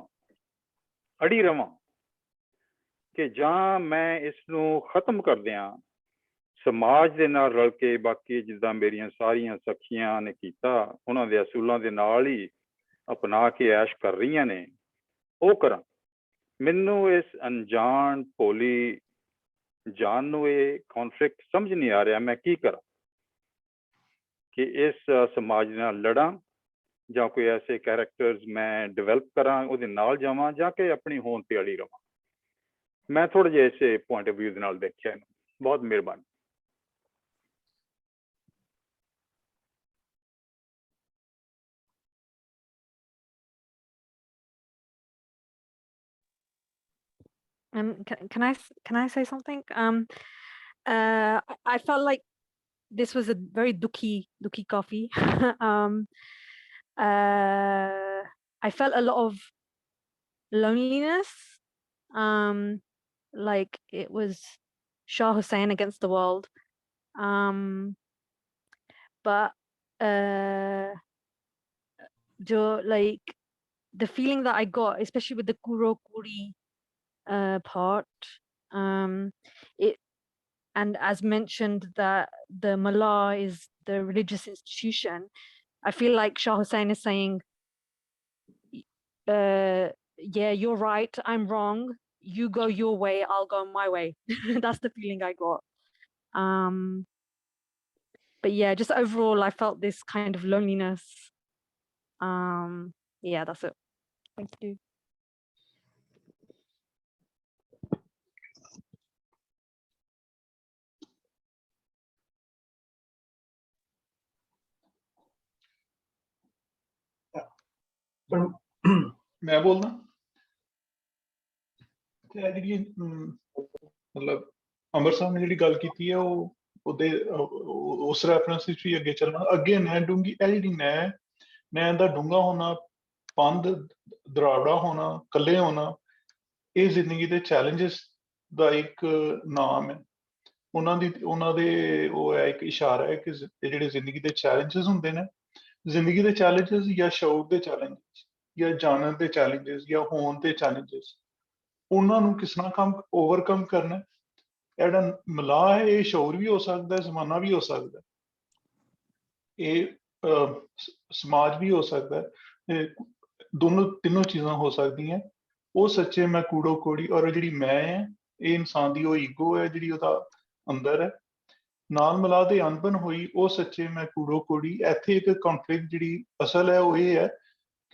ਅੜੀ ਰਵਾਂ, ਕਿ ਜਾਂ ਮੈਂ ਇਸ ਨੂੰ ਖਤਮ ਕਰ ਦਿਆਂ ਸਮਾਜ ਦੇ ਨਾਲ ਰਲ ਕੇ। ਬਾਕੀ ਜਿੱਦਾਂ ਮੇਰੀਆਂ ਸਾਰੀਆਂ ਸਖੀਆਂ ਨੇ ਕੀਤਾ, ਉਹਨਾਂ ਦੇ ਅਸੂਲਾਂ ਦੇ ਨਾਲ ਹੀ ਅਪਣਾ ਕੇ ਐਸ਼ ਕਰ ਰਹੀਆਂ ਨੇ, ਉਹ ਕਰਾਂ। ਮੈਨੂੰ ਇਸ ਅਣਜਾਣ ਭੋਲੀ ਜਾਨ ਨੂੰ ਇਹ ਕੌਨਫਲਿਕਟ ਸਮਝ ਨਹੀਂ ਆ ਰਿਹਾ ਮੈਂ ਕੀ ਕਰਾਂ ਕਿ ਇਸ ਸਮਾਜ ਨਾਲ ਲੜਾਂ ਜਾਂ ਕੋਈ ਐਸੇ ਕੈਰੈਕਟਰਸ ਮੈਂ ਡਿਵੈਲਪ ਕਰਾਂ ਉਹਦੇ ਨਾਲ ਜਾਵਾਂ ਜਾਂ ਕਿ ਆਪਣੀ ਹੋਂਦ ਤੇ ਅੜੀ ਰਵਾਂ। ਮੈਂ ਥੋੜ੍ਹਾ ਜਿਹਾ ਇਸੇ ਪੁਆਇੰਟ ਆਫ ਵਿਊ ਦੇ ਨਾਲ ਦੇਖਿਆ ਇਹਨੂੰ। ਬਹੁਤ ਮਿਹਰਬਾਨੀ। Can I say something? I felt like this was a very dukhy coffee. I felt a lot of loneliness. Like it was Shah Hussain against the world. But like the feeling that I got, especially with the Kuro Kuri part, it, and as mentioned that the Mullah is the religious institution, I feel like Shah Hussain is saying, yeah, you're right, I'm wrong, you go your way, I'll go my way. That's the feeling I got. But yeah, just overall I felt this kind of loneliness. Yeah, that's it. Thank you. मैं बोलना ਤੇ ਇਹ ਜਿਹੜੀ ਮਤਲਬ ਅੰਮ੍ਰਿਤ ਸਾਹਿਬ ਨੇ ਜਿਹੜੀ ਗੱਲ ਕੀਤੀ ਹੈ ਉਹ ਉਹਦੇ ਉਸ ਰੈਫਰੈਂਸ ਵਿੱਚ ਵੀ ਅੱਗੇ ਚੱਲਣਾ। ਅੱਗੇ ਨੈਣ ਡੂੰਗੀ, ਇਹ ਜਿਹੜੀ ਨੈਣ ਦਾ ਡੂੰਘਾ ਹੋਣਾ, ਪੰਧ ਦਰਾੜਾ ਹੋਣਾ, ਇਕੱਲੇ ਹੋਣਾ, ਇਹ ਜ਼ਿੰਦਗੀ ਦੇ ਚੈਲੰਜਸ ਦਾ ਇੱਕ ਨਾਮ ਹੈ। ਉਹਨਾਂ ਦੇ ਉਹ ਹੈ ਇੱਕ ਇਸ਼ਾਰਾ ਹੈ ਕਿ ਇਹ ਜਿਹੜੇ ਜ਼ਿੰਦਗੀ ਦੇ ਚੈਲੰਜਸ ਹੁੰਦੇ ਨੇ, ਜ਼ਿੰਦਗੀ ਦੇ ਚੈਲੰਜਸ ਜਾਂ ਸ਼ੌਕ ਦੇ ਚੈਲੰਜਸ ਜਾਂ ਜਾਣਨ ਦੇ ਚੈਲੰਜਸ ਜਾਂ ਹੋਣ ਦੇ ਚੈਲੰਜਸ, ਉਹਨਾਂ ਨੂੰ ਕਿਸ ਤਰ੍ਹਾਂ ਓਵਰਕਮ ਕਰਨਾ। ਜਿਹੜਾ ਮਲਾਹ ਹੈ ਇਹ ਸ਼ੌਰ ਵੀ ਹੋ ਸਕਦਾ, ਜ਼ਮਾਨਾ ਵੀ ਹੋ ਸਕਦਾ, ਇਹ ਸਮਾਜ ਵੀ ਹੋ ਸਕਦਾ, ਤਿੰਨੋਂ ਚੀਜ਼ਾਂ ਹੋ ਸਕਦੀਆਂ। ਉਹ ਸੱਚੇ ਮੈਂ ਕੂੜੋ ਕੋੜੀ, ਔਰ ਜਿਹੜੀ ਮੈਂ ਹੈ ਇਹ ਇਨਸਾਨ ਦੀ ਉਹ ਈਗੋ ਹੈ ਜਿਹੜੀ ਉਹਦਾ ਅੰਦਰ ਹੈ। ਨਾਲ ਮਿਲਾ ਦੇ ਅਣਬਣ ਹੋਈ ਉਹ ਸੱਚੇ ਮੈਂ ਕੂੜੋ ਕੋੜੀ। ਇੱਥੇ ਇੱਕ ਕੌਨਫਲਿਕਟ ਜਿਹੜੀ ਅਸਲ ਹੈ ਉਹ ਇਹ ਹੈ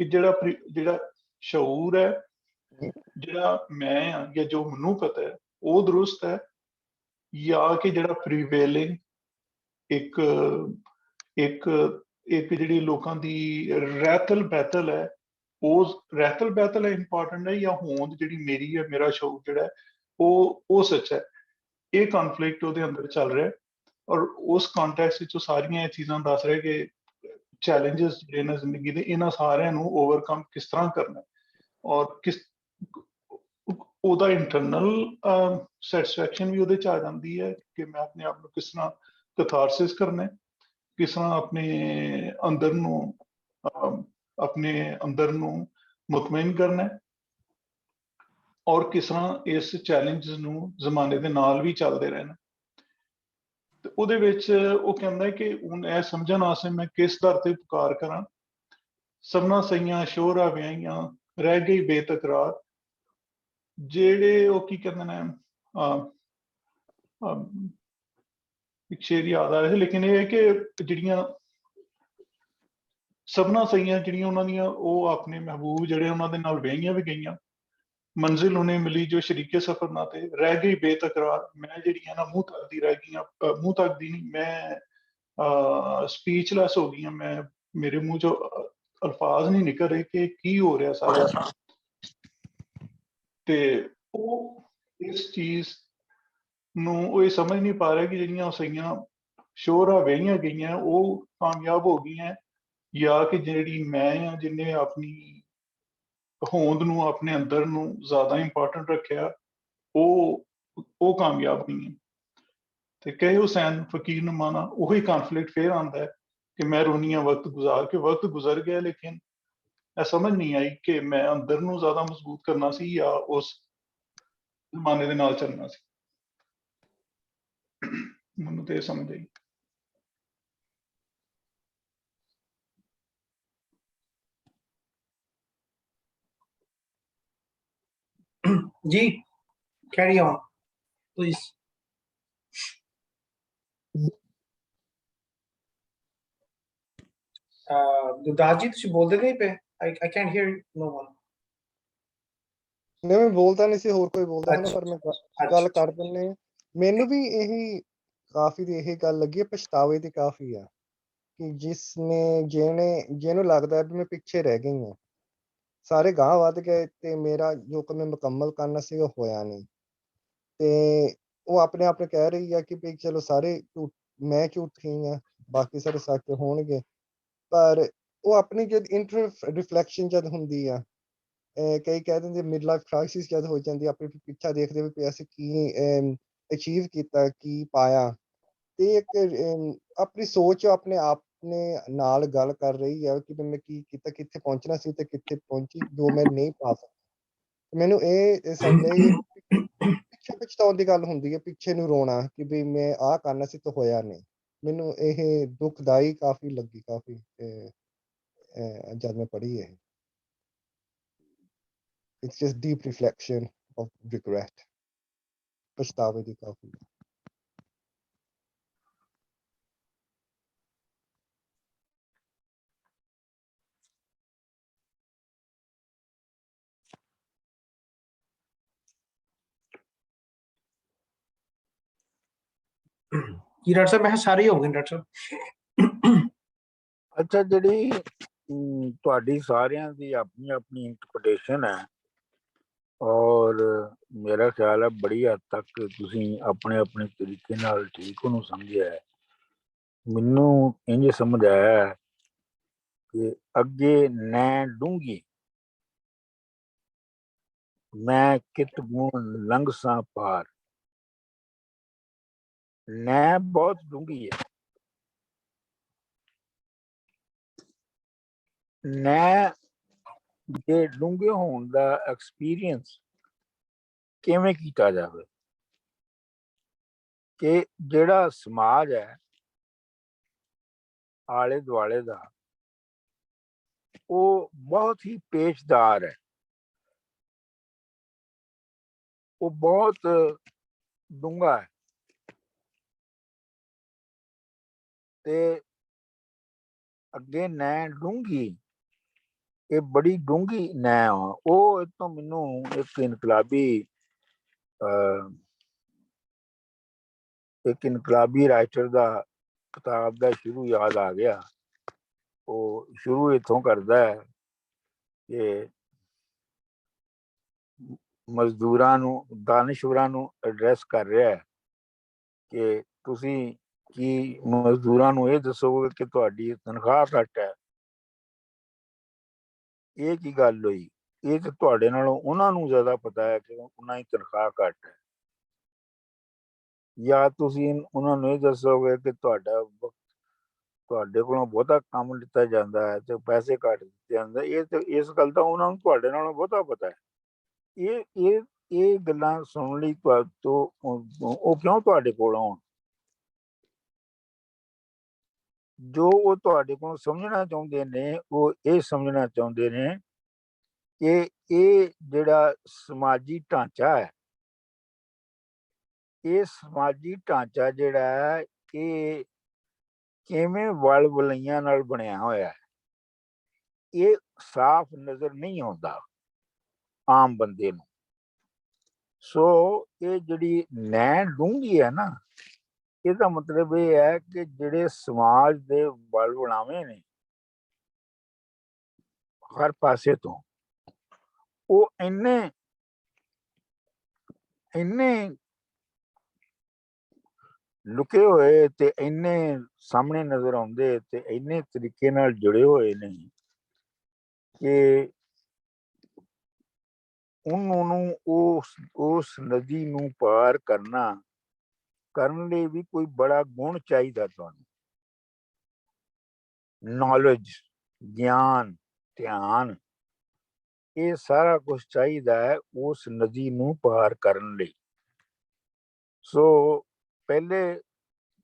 ਕਿ ਜਿਹੜਾ ਸ਼ਊਰ ਹੈ, ਜਿਹੜਾ ਮੈਂ ਆ ਜਾਂ ਜੋ ਮੈਨੂੰ ਪਤਾ ਹੈ ਉਹ ਦਰੁਸਤ ਹੈ, ਜਾਂ ਕਿ ਜਿਹੜਾ ਪ੍ਰੀਵੇਲਿੰਗ ਇੱਕ ਜਿਹੜੀ ਲੋਕਾਂ ਦੀ ਰਹਿਤਲ ਬਹਿਤਲ ਹੈ, ਉਹ ਰਹਿਤਲ ਬਹਿਤਲ ਹੈ ਇੰਪੋਰਟੈਂਟ ਹੈ, ਜਾਂ ਹੋਂਦ ਜਿਹੜੀ ਮੇਰੀ ਹੈ, ਮੇਰਾ ਸ਼ੌਕ ਜਿਹੜਾ ਉਹ ਸੱਚ ਹੈ। ਇਹ ਕਨਫਲਿਕਟ ਉਹਦੇ ਅੰਦਰ ਚੱਲ ਰਿਹਾ, ਔਰ ਉਸ ਕੰਟੈਕਸਟ ਵਿੱਚ ਉਹ ਸਾਰੀਆਂ ਇਹ ਚੀਜ਼ਾਂ ਦੱਸ ਰਿਹਾ ਕਿ ਚੈਲੰਜਸ ਜਿਹੜੇ ਨੇ ਜ਼ਿੰਦਗੀ ਦੇ, ਇਹਨਾਂ ਸਾਰਿਆਂ ਨੂੰ ਓਵਰਕਮ ਕਿਸ ਤਰ੍ਹਾਂ ਕਰਨਾ, ਔਰ ਉਹਦਾ ਇੰਟਰਨਲ ਸੈਟਿਸਫੈਕਸ਼ਨ ਵੀ ਉਹਦੇ 'ਚ ਆ ਜਾਂਦੀ ਹੈ ਕਿ ਮੈਂ ਆਪਣੇ ਆਪ ਨੂੰ ਕਿਸ ਤਰ੍ਹਾਂ ਕਥਾਰਸਿਸ ਕਰਨਾ, ਕਿਸ ਤਰ੍ਹਾਂ ਆਪਣੇ ਅੰਦਰ ਨੂੰ ਮੁਤਮਈਨ ਕਰਨਾ, ਔਰ ਕਿਸ ਤਰ੍ਹਾਂ ਇਸ ਚੈਲੰਜਸ ਨੂੰ ਜ਼ਮਾਨੇ ਦੇ ਨਾਲ ਵੀ ਚੱਲਦੇ ਰਹਿਣਾ। ਤੇ ਉਹਦੇ ਵਿੱਚ ਉਹ ਕਹਿੰਦਾ ਕਿ ਹੁਣ ਇਹ ਸਮਝਣ ਵਾਸਤੇ ਮੈਂ ਕਿਸ ਦਰ ਤੇ ਪੁਕਾਰ ਕਰਾਂ, ਸਭਨਾ ਸਈਆਂ ਸ਼ੋਹਰਾ ਵਿਆਹੀਆਂ ਰਹਿ ਗਈ ਬੇਤਕਰਾਰ। ਜਿਹੜੇ ਉਹ ਕੀ ਕਹਿੰਦੇ ਨੇ, ਇੱਕ ਸ਼ੇਰ ਯਾਦ ਆ ਰਿਹਾ ਸੀ, ਲੇਕਿਨ ਇਹ ਹੈ ਕਿ ਜਿਹੜੀਆਂ ਸਭਨਾ ਸਈਆਂ ਜਿਹੜੀਆਂ ਉਹਨਾਂ ਦੀਆਂ, ਉਹ ਆਪਣੇ ਮਹਿਬੂਬ ਜਿਹੜੇ ਉਹਨਾਂ ਦੇ ਨਾਲ ਵਿਆਹੀਆਂ ਵੀ ਗਈਆਂ, ਮੰਜ਼ਿਲ ਉਹਨੇ ਮਿਲੀ ਜੋ ਸ਼ਰੀਕੇ ਸਫਰ ਨਾ ਤੇ ਰਹਿ ਗਈ ਬੇਤਕਰਾਰ। ਮੈਂ ਜਿਹੜੀਆਂ ਨਾ ਮੂੰਹ ਤੱਕਦੀ ਰਹਿ ਗਈਆਂ, ਮੂੰਹ ਤੱਕਦੀ ਨਹੀਂ, ਮੈਂ ਸਪੀਚਲੈਸ ਹੋ ਗਈਆਂ, ਮੇਰੇ ਮੂੰਹ ਚੋਂ ਅਲਫਾਜ਼ ਨਹੀਂ ਨਿਕਲ ਰਹੇ ਕਿ ਕੀ ਹੋ ਰਿਹਾ ਸਾਰਾ। ਤੇ ਉਹ ਇਸ ਚੀਜ਼ ਨੂੰ ਉਹ ਇਹ ਸਮਝ ਨਹੀਂ ਪਾ ਰਿਹਾ ਕਿ ਜਿਹੜੀਆਂ ਸਈਆਂ ਸ਼ੋਹਰਾ ਵਿਆਹੀਆਂ ਗਈਆਂ ਉਹ ਕਾਮਯਾਬ ਹੋ ਗਈਆਂ, ਜਾਂ ਕਿ ਜਿਹੜੀ ਮੈਂ ਆ ਜਿਹਨੇ ਆਪਣੀ ਹੋਂਦ ਨੂੰ, ਆਪਣੇ ਅੰਦਰ ਨੂੰ ਜ਼ਿਆਦਾ ਇੰਪੋਰਟੈਂਟ ਰੱਖਿਆ, ਉਹ ਕਾਮਯਾਬ ਨਹੀਂ ਹੈ। ਤੇ ਕਹੇ ਹੁਸੈਨ ਫਕੀਰ ਨੂੰ ਮਾਨਾ, ਉਹੀ ਕਨਫਲਿਕਟ ਫੇਰ ਆਉਂਦਾ ਹੈ ਕਿ ਮੈਂ ਰੋਨੀਆਂ ਵਕਤ ਗੁਜ਼ਰ ਗਿਆ, ਲੇਕਿਨ ਇਹ ਸਮਝ ਨਹੀਂ ਆਈ ਕਿ ਮੈਂ ਅੰਦਰ ਨੂੰ ਜ਼ਿਆਦਾ ਮਜ਼ਬੂਤ ਕਰਨਾ ਸੀ ਜਾਂ ਉਸ ਜ਼ਮਾਨੇ ਦੇ ਨਾਲ ਚੱਲਣਾ ਸੀ। ਮੈਨੂੰ ਤੇ ਇਹ ਸਮਝ ਆਈ। जी carry on please. Gurdas ji तुसी बोलदे नहीं पे, I can't hear no one। ਨਹੀਂ, ਮੈਂ ਬੋਲਦਾ ਨਹੀਂ ਸੀ, ਹੋਰ ਕੋਈ ਬੋਲਦਾ ਸੀ ਨਾ, अच्छा ਪਰ ਮੈਂ अच्छा ਗੱਲ अच्छा। ਕਰ ਦਿੰਨੇ ਆ। ਮੈਨੂੰ ਵੀ ਇਹੀ ਕਾਫੀ ਦੀ ਇਹੀ ਗੱਲ ਲੱਗੀ ਹੈ, ਪਛਤਾਵੇ ਦੀ ਕਾਫੀ ਆ ਕਿ ਜਿਹਨੂੰ ਲੱਗਦਾ ਹੈ ਵੀ ਮੈਂ ਪਿੱਛੇ ਰਹਿ ਗਈ ਹਾਂ, ਸਾਰੇ ਗਾਂਹ ਵੱਧ ਗਏ ਤੇ ਮੇਰਾ ਜੋ ਕੰਮ ਮੈਂ ਮੁਕੰਮਲ ਕਰਨਾ ਸੀ ਉਹ ਹੋਇਆ ਨਹੀਂ। ਤੇ ਉਹ ਆਪਣੇ ਆਪ ਨੂੰ ਕਹਿ ਰਹੀ ਆ ਕਿ ਵੀ ਚਲੋ ਸਾਰੇ ਮੈਂ ਝੂਠੀ ਆ, ਬਾਕੀ ਸਾਰੇ ਸੱਚ ਹੋਣਗੇ। ਪਰ ਉਹ ਆਪਣੀ ਜਦ ਰਿਫਲੈਕਸ਼ਨ ਜਦ ਹੁੰਦੀ ਆ, ਕਈ ਕਹਿ ਦਿੰਦੇ ਮਿਡ ਲਾਈਫ ਕ੍ਰਾਈਸਿਸ ਜਦ ਹੋ ਜਾਂਦੀ, ਆਪਣੇ ਪਿੱਛਾ ਦੇਖਦੇ ਵੀ ਅਸੀਂ ਕੀ ਅਚੀਵ ਕੀਤਾ, ਕੀ ਪਾਇਆ, ਤੇ ਇੱਕ ਆਪਣੀ ਸੋਚ ਆਪਣੇ ਆਪ ਨੇ ਨਾਲ ਗੱਲ ਕਰ ਰਹੀ ਆ ਕਿ ਮੈਂ ਕੀ ਕੀਤਾ, ਕਿੱਥੇ ਪਹੁੰਚਣਾ ਸੀ ਤੇ ਕਿੱਥੇ ਪਹੁੰਚੀ, ਜੋ ਮੈਂ ਨਹੀਂ ਪਾ ਸਕਦਾ। ਮੈਨੂੰ ਇਹ ਸਮਝ ਆਈ ਪਿੱਛੇ ਪਛਤਾਉਣ ਦੀ ਗੱਲ ਹੁੰਦੀ ਹੈ, ਪਿੱਛੇ ਨੂੰ ਰੋਣਾ ਕਿ ਵੀ ਮੈਂ ਆਹ ਕਰਨਾ ਸੀ ਤਾਂ ਹੋਇਆ ਨਹੀਂ। ਮੈਨੂੰ ਇਹ ਦੁਖਦਾਈ ਕਾਫੀ ਲੱਗੀ, ਕਾਫੀ ਜਦ ਮੈਂ ਪੜ੍ਹੀ ਇਹ। It's just deep reflection of regret, ਪਛਤਾਵੇ the coffee. Ji doctor साहब मैं सारे हो गए डॉक्टर साहब। ਅੱਛਾ, ਜਿਹੜੀ ਤੁਹਾਡੀ ਸਾਰਿਆਂ ਦੀ ਆਪਣੀ ਆਪਣੀ ਇੰਟਰਪ੍ਰੀਟੇਸ਼ਨ ਹੈ, ਔਰ ਮੇਰਾ ਖਿਆਲ ਹੈ ਬੜੀ ਹੱਦ ਤੱਕ ਤੁਸੀਂ ਆਪਣੇ ਆਪਣੇ ਤਰੀਕੇ ਨਾਲ ਠੀਕ ਉਹਨੂੰ ਸਮਝਿਆ ਹੈ। ਮੈਨੂੰ ਇੰਝ ਸਮਝ ਆਇਆ ਕਿ ਅੱਗੇ ਨੈਂ ਡੂੰਘੀ ਮੈਂ ਕਿਤ ਗੁਣ ਲੰਘ ਸਾਂ ਪਾਰ। ਨੈਂ ਬਹੁਤ ਡੂੰਘੀ ਹੈ। ਨੈਂ ਦੇ ਡੂੰਘੇ ਹੋਣ ਦਾ ਐਕਸਪੀਰੀਅੰਸ ਕਿਵੇਂ ਕੀਤਾ ਜਾਵੇ ਕਿ ਜਿਹੜਾ ਸਮਾਜ ਹੈ ਆਲੇ ਦੁਆਲੇ ਦਾ, ਉਹ ਬਹੁਤ ਹੀ ਪੇਚਦਾਰ ਹੈ, ਉਹ ਬਹੁਤ ਡੂੰਘਾ ਹੈ ਤੇ ਅੱਗੇ ਨੈਂ ਡੂੰਘੀ, ਇਹ ਬੜੀ ਡੂੰਘੀ ਨੈਂ ਆ। ਉਹ ਇਹ ਤੋਂ ਮੈਨੂੰ ਇੱਕ ਇਨਕਲਾਬੀ ਰਾਈਟਰ ਦਾ ਕਿਤਾਬ ਦਾ ਸ਼ੁਰੂ ਯਾਦ ਆ ਗਿਆ। ਉਹ ਸ਼ੁਰੂ ਇੱਥੋਂ ਕਰਦਾ ਹੈ ਕਿ ਮਜ਼ਦੂਰਾਂ ਨੂੰ, ਦਾਨਸ਼ਵਰਾਂ ਨੂੰ ਐਡਰੈਸ ਕਰ ਰਿਹਾ ਹੈ ਕਿ ਤੁਸੀਂ ਕੀ ਮਜ਼ਦੂਰਾਂ ਨੂੰ ਇਹ ਦੱਸੋਗੇ ਕਿ ਤੁਹਾਡੀ ਤਨਖਾਹ ਘੱਟ ਹੈ? ਇਹ ਕੀ ਗੱਲ ਹੋਈ? ਇਹ ਤਾਂ ਤੁਹਾਡੇ ਨਾਲੋਂ ਉਹਨਾਂ ਨੂੰ ਜ਼ਿਆਦਾ ਪਤਾ ਹੈ ਕਿ ਉਹਨਾਂ ਦੀ ਤਨਖਾਹ ਘੱਟ ਹੈ। ਜਾਂ ਤੁਸੀਂ ਉਹਨਾਂ ਨੂੰ ਇਹ ਦੱਸੋਗੇ ਕਿ ਤੁਹਾਡੇ ਕੋਲੋਂ ਬਹੁਤਾ ਕੰਮ ਲਿੱਤਾ ਜਾਂਦਾ ਹੈ ਤੇ ਪੈਸੇ ਘੱਟ ਦਿੱਤੇ ਜਾਂਦੇ, ਇਹ ਤੇ ਇਸ ਗੱਲ ਦਾ ਉਹਨਾਂ ਨੂੰ ਤੁਹਾਡੇ ਨਾਲੋਂ ਬਹੁਤਾ ਪਤਾ ਹੈ। ਇਹ ਗੱਲਾਂ ਸੁਣਨ ਲਈ ਉਹ ਕਿਉਂ ਤੁਹਾਡੇ ਕੋਲ ਆਉਣ? ਜੋ ਉਹ ਤੁਹਾਡੇ ਕੋਲੋਂ ਸਮਝਣਾ ਚਾਹੁੰਦੇ ਨੇ, ਉਹ ਇਹ ਸਮਝਣਾ ਚਾਹੁੰਦੇ ਨੇ ਕਿ ਇਹ ਜਿਹੜਾ ਸਮਾਜੀ ਢਾਂਚਾ ਹੈ, ਇਹ ਸਮਾਜੀ ਢਾਂਚਾ ਜਿਹੜਾ ਹੈ ਇਹ ਕਿਵੇਂ ਵਲ ਵਲਈਆਂ ਨਾਲ ਬਣਿਆ ਹੋਇਆ ਹੈ, ਇਹ ਸਾਫ਼ ਨਜ਼ਰ ਨਹੀਂ ਆਉਂਦਾ ਆਮ ਬੰਦੇ ਨੂੰ। ਸੋ ਇਹ ਜਿਹੜੀ ਨੈਂ ਡੂੰਘੀ ਹੈ ਨਾ, ਇਹਦਾ ਮਤਲਬ ਇਹ ਹੈ ਕਿ ਜਿਹੜੇ ਸਮਾਜ ਦੇ ਵਲ ਵਲਾਵੇਂ ਨੇ ਹਰ ਪਾਸੇ ਤੋਂ, ਉਹ ਇੰਨੇ ਲੁਕੇ ਹੋਏ ਤੇ ਇੰਨੇ ਸਾਹਮਣੇ ਨਜ਼ਰ ਆਉਂਦੇ ਤੇ ਇੰਨੇ ਤਰੀਕੇ ਨਾਲ ਜੁੜੇ ਹੋਏ ਨੇ ਕਿ ਉਹਨੂੰ ਉਸ ਨਦੀ ਨੂੰ ਪਾਰ ਕਰਨ ਲਈ ਵੀ ਕੋਈ ਬੜਾ ਗੁਣ ਚਾਹੀਦਾ। ਤੁਹਾਨੂੰ ਨੌਲੇਜ, ਗਿਆਨ, ਧਿਆਨ, ਇਹ ਸਾਰਾ ਕੁਝ ਚਾਹੀਦਾ ਹੈ ਉਸ ਨਦੀ ਨੂੰ ਪਾਰ ਕਰਨ ਲਈ। ਸੋ ਪਹਿਲੇ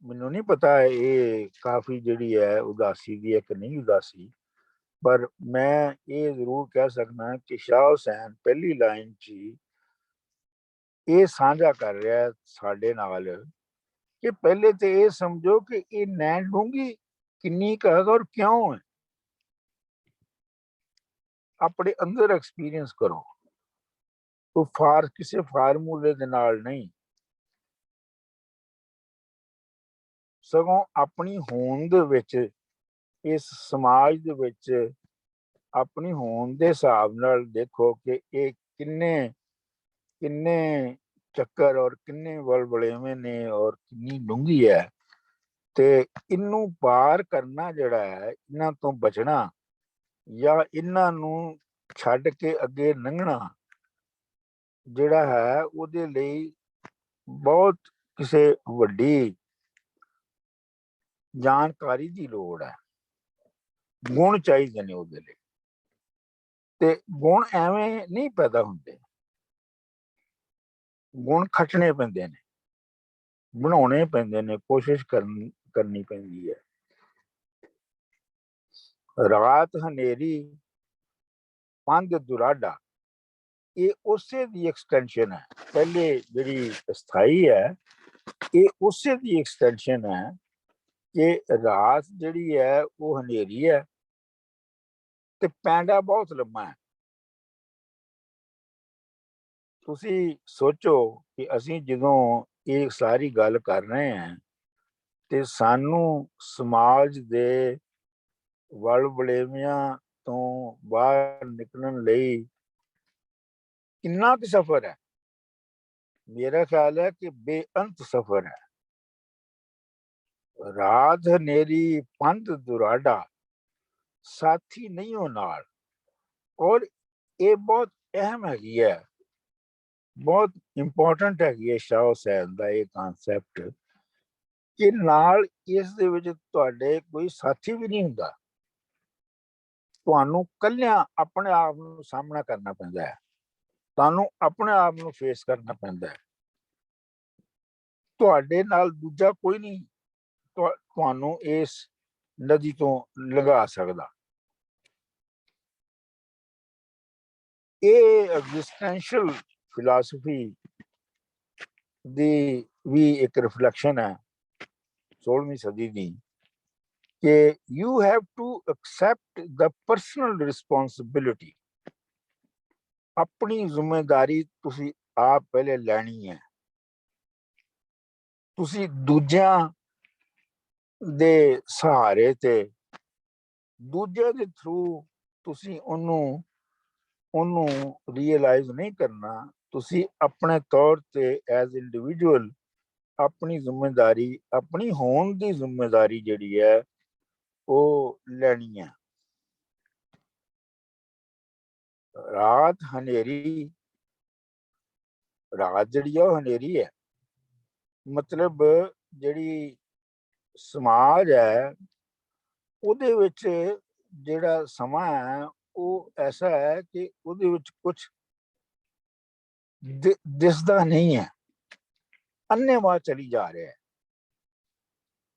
ਮੈਨੂੰ ਨਹੀਂ ਪਤਾ ਇਹ ਕਾਫੀ ਜਿਹੜੀ ਹੈ ਉਦਾਸੀ ਦੀ ਹੈ ਕਿ ਨਹੀਂ ਉਦਾਸੀ, ਪਰ ਮੈਂ ਇਹ ਜ਼ਰੂਰ ਕਹਿ ਸਕਦਾ ਕਿ ਸ਼ਾਹ ਹੁਸੈਨ ਪਹਿਲੀ ਲਾਈਨ 'ਚ ਇਹ ਸਾਂਝਾ ਕਰ ਰਿਹਾ ਹੈ ਸਾਡੇ ਨਾਲ ਕਿ ਪਹਿਲੇ ਤੇ ਇਹ ਸਮਝੋ ਕਿ ਇਹ ਨੈਣ ਡੂੰਘੀ ਕਿੰਨੀ ਕੁ ਹੈ ਔਰ ਕਿਉਂ ਹੈ। ਆਪਣੇ ਅੰਦਰ ਐਕਸਪੀਰੀਅੰਸ ਕਰੋ, ਕੋਈ ਕਿਸੇ ਫਾਰਮੂਲੇ ਦੇ ਨਾਲ ਨਹੀਂ, ਸਗੋਂ ਆਪਣੀ ਹੋਂਦ ਦੇ ਵਿੱਚ, ਇਸ ਸਮਾਜ ਦੇ ਵਿੱਚ ਆਪਣੀ ਹੋਂਦ ਦੇ ਹਿਸਾਬ ਨਾਲ ਦੇਖੋ ਕਿ ਇਹ ਕਿੰਨੇ ਕਿੰਨੇ ਚੱਕਰ ਔਰ ਕਿੰਨੇ ਵਲਵਲੇਵੇਂ ਨੇ ਔਰ ਕਿੰਨੀ ਡੂੰਘੀ ਹੈ। ਤੇ ਇਹਨੂੰ ਪਾਰ ਕਰਨਾ ਜਿਹੜਾ ਹੈ, ਇਹਨਾਂ ਤੋਂ ਬਚਣਾ ਜਾਂ ਇਹਨਾਂ ਨੂੰ ਛੱਡ ਕੇ ਅੱਗੇ ਲੰਘਣਾ ਜਿਹੜਾ ਹੈ, ਉਹਦੇ ਲਈ ਬਹੁਤ ਕਿਸੇ ਵੱਡੀ ਜਾਣਕਾਰੀ ਦੀ ਲੋੜ ਹੈ। ਗੁਣ ਚਾਹੀਦੇ ਨੇ ਉਹਦੇ ਲਈ, ਤੇ ਗੁਣ ਐਵੇਂ ਨਹੀਂ ਪੈਦਾ ਹੁੰਦੇ, ਗੁਣ ਖੱਟਣੇ ਪੈਂਦੇ ਨੇ, ਬਣਾਉਣੇ ਪੈਂਦੇ ਨੇ, ਕੋਸ਼ਿਸ਼ ਕਰਨੀ ਪੈਂਦੀ ਹੈ। ਰਾਤ ਹਨੇਰੀ ਪੰਧ ਦੁਰਾਡਾ, ਇਹ ਉਸੇ ਦੀ ਐਕਸਟੈਂਸ਼ਨ ਹੈ। ਪਹਿਲੇ ਜਿਹੜੀ ਸਥਾਈ ਹੈ, ਇਹ ਉਸੇ ਦੀ ਐਕਸਟੈਂਸ਼ਨ ਹੈ ਕਿ ਰਾਤ ਜਿਹੜੀ ਹੈ ਉਹ ਹਨੇਰੀ ਹੈ ਤੇ ਪੈਂਡਾ ਬਹੁਤ ਲੰਮਾ ਹੈ। ਤੁਸੀਂ ਸੋਚੋ ਕਿ ਅਸੀਂ ਜਦੋਂ ਇਹ ਸਾਰੀ ਗੱਲ ਕਰ ਰਹੇ ਹਾਂ ਤੇ ਸਾਨੂੰ ਸਮਾਜ ਦੇ ਵਲਵਲੇਵਿਆਂ ਤੋਂ ਬਾਹਰ ਨਿਕਲਣ ਲਈ ਕਿੰਨਾ ਕੁ ਸਫ਼ਰ ਹੈ। ਮੇਰਾ ਖਿਆਲ ਹੈ ਕਿ ਬੇਅੰਤ ਸਫ਼ਰ ਹੈ। ਰਾਤ ਹਨੇਰੀ ਪੰਧ ਦੁਰਾਡਾ ਸਾਥੀ ਨਹੀਂ ਹੋ ਨਾਲ, ਔਰ ਇਹ ਬਹੁਤ ਅਹਿਮ ਹੈਗੀ ਹੈ, ਬਹੁਤ ਇੰਪੋਰਟੈਂਟ ਹੈਗੀ ਹੈ ਸ਼ਾਹ ਹੁਸੈਨ ਦਾ ਇਹ ਕਨਸੈਪਟ ਕਿ ਨਾਲ ਇਸ ਦੇ ਵਿੱਚ ਤੁਹਾਡੇ ਕੋਈ ਸਾਥੀ ਵੀ ਨਹੀਂ ਹੁੰਦਾ, ਤੁਹਾਨੂੰ ਇਕੱਲਿਆਂ ਆਪਣੇ ਆਪ ਨੂੰ ਸਾਹਮਣਾ ਕਰਨਾ ਪੈਂਦਾ ਹੈ, ਤੁਹਾਨੂੰ ਆਪਣੇ ਆਪ ਨੂੰ ਫੇਸ ਕਰਨਾ ਪੈਂਦਾ ਹੈ। ਤੁਹਾਡੇ ਨਾਲ ਦੂਜਾ ਕੋਈ ਨਹੀਂ ਤੁਹਾਨੂੰ ਇਸ ਨਦੀ ਤੋਂ ਲੰਘਾ ਸਕਦਾ। ਇਹ ਐਗਜ਼ਿਸਟੈਂਸ਼ੀਅਲ ਫਿਲਾਸਫੀ ਦੀ ਵੀ ਇੱਕ ਰਿਫਲੈਕਸ਼ਨ ਹੈ 16ਵੀਂ ਸਦੀ ਦੀ, ਕਿ you have to accept the personal responsibility. ਆਪਣੀ ਜ਼ਿੰਮੇਵਾਰੀ ਤੁਸੀਂ ਆਪ ਪਹਿਲੇ ਲੈਣੀ ਹੈ। ਤੁਸੀਂ ਦੂਜਿਆਂ ਦੇ ਸਹਾਰੇ ਤੇ ਦੂਜਿਆਂ ਦੇ ਥਰੂ ਤੁਸੀਂ ਉਹਨੂੰ ਰੀਅਲਾਈਜ਼ ਨਹੀਂ ਕਰਨਾ। ਤੁਸੀਂ ਆਪਣੇ ਤੌਰ ਤੇ ਐਜ਼ ਇੰਡੀਵਿਜੂਅਲ ਆਪਣੀ ਜ਼ਿੰਮੇਵਾਰੀ, ਆਪਣੀ ਹੋਣ ਦੀ ਜ਼ਿੰਮੇਵਾਰੀ ਜਿਹੜੀ ਹੈ ਉਹ ਲੈਣੀ ਹੈ। ਰਾਤ ਹਨੇਰੀ, ਰਾਤ ਜਿਹੜੀ ਆ ਉਹ ਹਨੇਰੀ ਹੈ, ਮਤਲਬ ਜਿਹੜੀ ਸਮਾਜ ਹੈ ਉਹਦੇ ਵਿੱਚ ਜਿਹੜਾ ਸਮਾਂ ਹੈ ਉਹ ਐਸਾ ਹੈ ਕਿ ਉਹਦੇ ਵਿੱਚ ਕੁਝ ਦਿਸਦਾ ਨਹੀਂ ਹੈ, ਅੰਨ੍ਹੇਵਾਹ ਚਲੀ ਜਾ ਰਿਹਾ ਹੈ।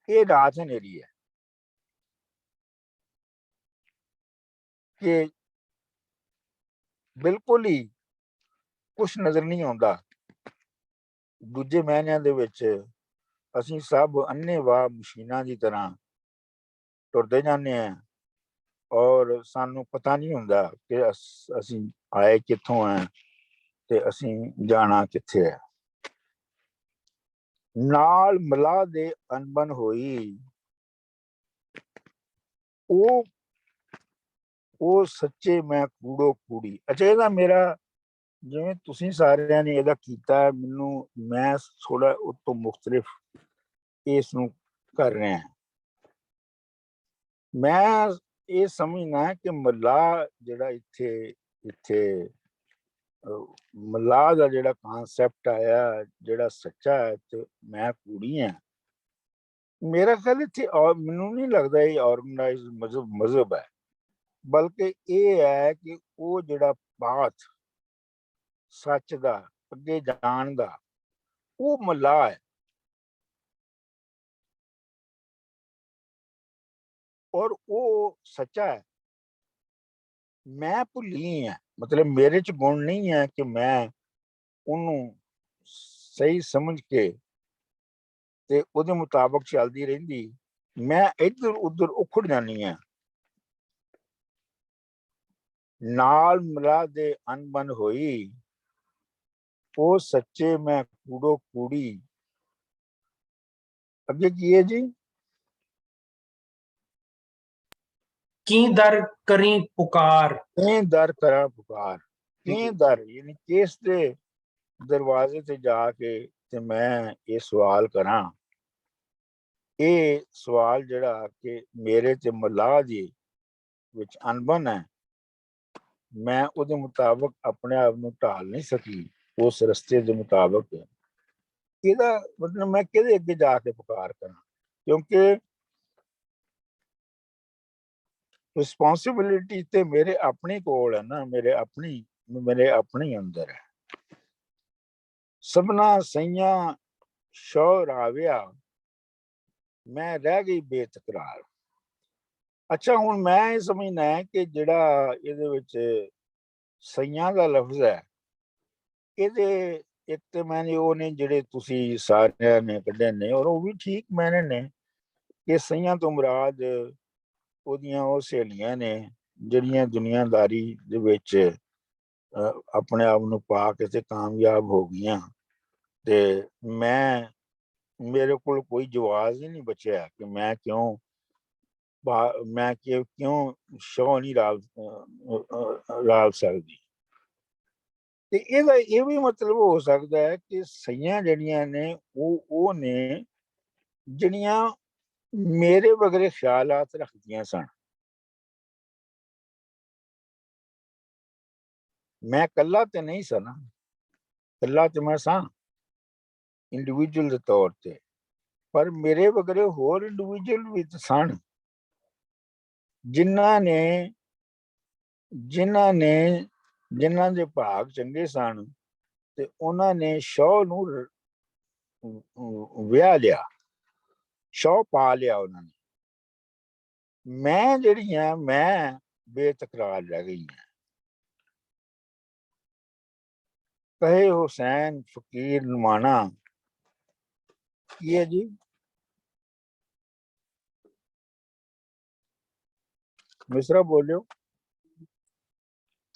ਇਹ ਰਾਤ ਹਨੇਰੀ ਹੈ ਕਿ ਬਿਲਕੁਲ ਹੀ ਕੁਛ ਨਜ਼ਰ ਨਹੀਂ ਆਉਂਦਾ। ਦੂਜੇ ਮਹੀਨਿਆਂ ਦੇ ਵਿੱਚ ਅਸੀਂ ਸਭ ਅੰਨ੍ਹੇਵਾਹ ਮਸ਼ੀਨਾਂ ਦੀ ਤਰ੍ਹਾਂ ਟੁਰਦੇ ਜਾਂਦੇ ਹਾਂ ਔਰ ਸਾਨੂੰ ਪਤਾ ਨਹੀਂ ਹੁੰਦਾ ਕਿ ਅਸੀਂ ਆਏ ਕਿੱਥੋਂ ਆ ਤੇ ਅਸੀਂ ਜਾਣਾ ਕਿੱਥੇ ਹੈ। ਨਾਲ ਮਲਾਹ ਦੇ ਅਣਬਣ ਹੋਈ, ਉਹ ਸੱਚੇ ਮੈਂ ਕੂੜੋ ਕੂੜੀ। ਅੱਛਾ, ਇਹਦਾ ਮੇਰਾ ਜਿਵੇਂ ਤੁਸੀਂ ਸਾਰਿਆਂ ਨੇ ਇਹਦਾ ਕੀਤਾ, ਮੈਨੂੰ ਮੈਂ ਥੋੜਾ ਉਸ ਤੋਂ ਮੁਖਤਲਿਫ ਇਸ ਨੂੰ ਕਰ ਰਿਹਾ। ਮੈਂ ਇਹ ਸਮਝਣਾ ਕਿ ਮਲਾਹ ਜਿਹੜਾ ਇੱਥੇ ਮਲਾਹ ਦਾ ਜਿਹੜਾ ਕਨਸੈਪਟ ਆਇਆ, ਜਿਹੜਾ ਸੱਚਾ ਹੈ ਤੇ ਮੈਂ ਕੂੜੀ ਹਾਂ, ਮੇਰਾ ਖਿਆਲ ਇੱਥੇ ਮੈਨੂੰ ਨਹੀਂ ਲੱਗਦਾ ਇਹ ਆਰਗੇਨਾਈਜ਼ਡ ਮਜ਼ਹਬ ਹੈ, ਬਲਕਿ ਇਹ ਹੈ ਕਿ ਉਹ ਜਿਹੜਾ ਪਾਥ ਸੱਚ ਦਾ ਅੱਗੇ ਜਾਣ ਦਾ ਉਹ ਮਲਾਹ ਹੈ। ਔਰ ਉਹ ਸੱਚਾ ਹੈ। ਮੈਂ ਭੁੱਲੀ ਹਾਂ, ਮਤਲਬ ਮੇਰੇ ਚ ਗੁਣ ਨਹੀਂ ਹੈ ਕਿ ਮੈਂ ਉਹਨੂੰ ਸਹੀ ਸਮਝ ਕੇ ਤੇ ਉਹਦੇ ਮੁਤਾਬਕ ਚੱਲਦੀ ਰਹਿੰਦੀ, ਮੈਂ ਇੱਧਰ ਉੱਧਰ ਉਖੜ ਜਾਨੀ ਆ। ਨਾਲ ਮਿਲਾ ਦੇ ਅਨਬਨ ਹੋਈ, ਉਹ ਸੱਚੇ ਮੈਂ ਕੂੜੋ ਕੂੜੀ। ਅੱਗੇ ਕੀ ਹੈ ਜੀ? ਕੀ ਦਰ ਕਰੀ ਪੁਕਾਰ। ਕहीं दर करा पुकार, कहीं दर यानी किस दे दरवाजे ते जाके ते मैं ये सवाल करा। ये सवाल जड़ा कि मेरे ते मलाह दी विच अनबन है, मैं उहदे मुताबिक अपने आप नूं ढाल नहीं सकी उस रस्ते दे मुताबिक। ਇਹਦਾ मतलब मैं किहदे अगे जाके पुकार करा, क्योंकि रिस्पॉन्सिबिलिटी ते मेरे अपने कोल है ना, मेरे अपने अंदर है। सबना सैया शौर आविया, मैं रह गई बेतकरार। अच्छा हुण मैं ये समझना है कि जिहड़ा इहदे विच सैया दा लफ्ज है, इहदे एक ते मैंने वो ने जिहड़े तुसी सारियां ने कढे ने, और वो भी ठीक मैंने ने कि सैया तो मुराद ਉਹਦੀਆਂ ਉਹ ਸਹੇਲੀਆਂ ਨੇ ਜਿਹੜੀਆਂ ਦੁਨੀਆਦਾਰੀ ਦੇ ਵਿੱਚ ਆਪਣੇ ਆਪ ਨੂੰ ਪਾ ਕੇ ਤੇ ਕਾਮਯਾਬ ਹੋ ਗਈਆਂ। ਤੇ ਮੇਰੇ ਕੋਲ ਕੋਈ ਜਵਾਬ ਹੀ ਨਹੀਂ ਬਚਿਆ ਕਿ ਮੈਂ ਕਿਉਂ ਸ਼ੌ ਨਹੀਂ ਰਾਲ ਸਕਦੀ। ਤੇ ਇਹਦਾ ਇਹ ਵੀ ਮਤਲਬ ਹੋ ਸਕਦਾ ਹੈ ਕਿ ਸਈਆਂ ਜਿਹੜੀਆਂ ਨੇ ਉਹ ਨੇ ਜਿਹੜੀਆਂ ਮੇਰੇ ਵਗਰੇ ਖਿਆਲਾਤ ਰੱਖਦੀਆਂ ਸਨ। मैं कल्ला ते नहीं सा ना, कल्ला ते मैं सा इंडिविजुअल दे तौर ते, पर मेरे वगरे होर इंडिविजुअल भी ते सन जिन्हां दे भाग चंगे सन ते उन्हां ने शौ नूं विआह लिया, शौ पा लिया उन्हां ने। मैं जिहड़ियां मैं बेतकरार रह गई हां। कहे हुसैन फकीर नुमाना, ये जी मिसरा बोलियो।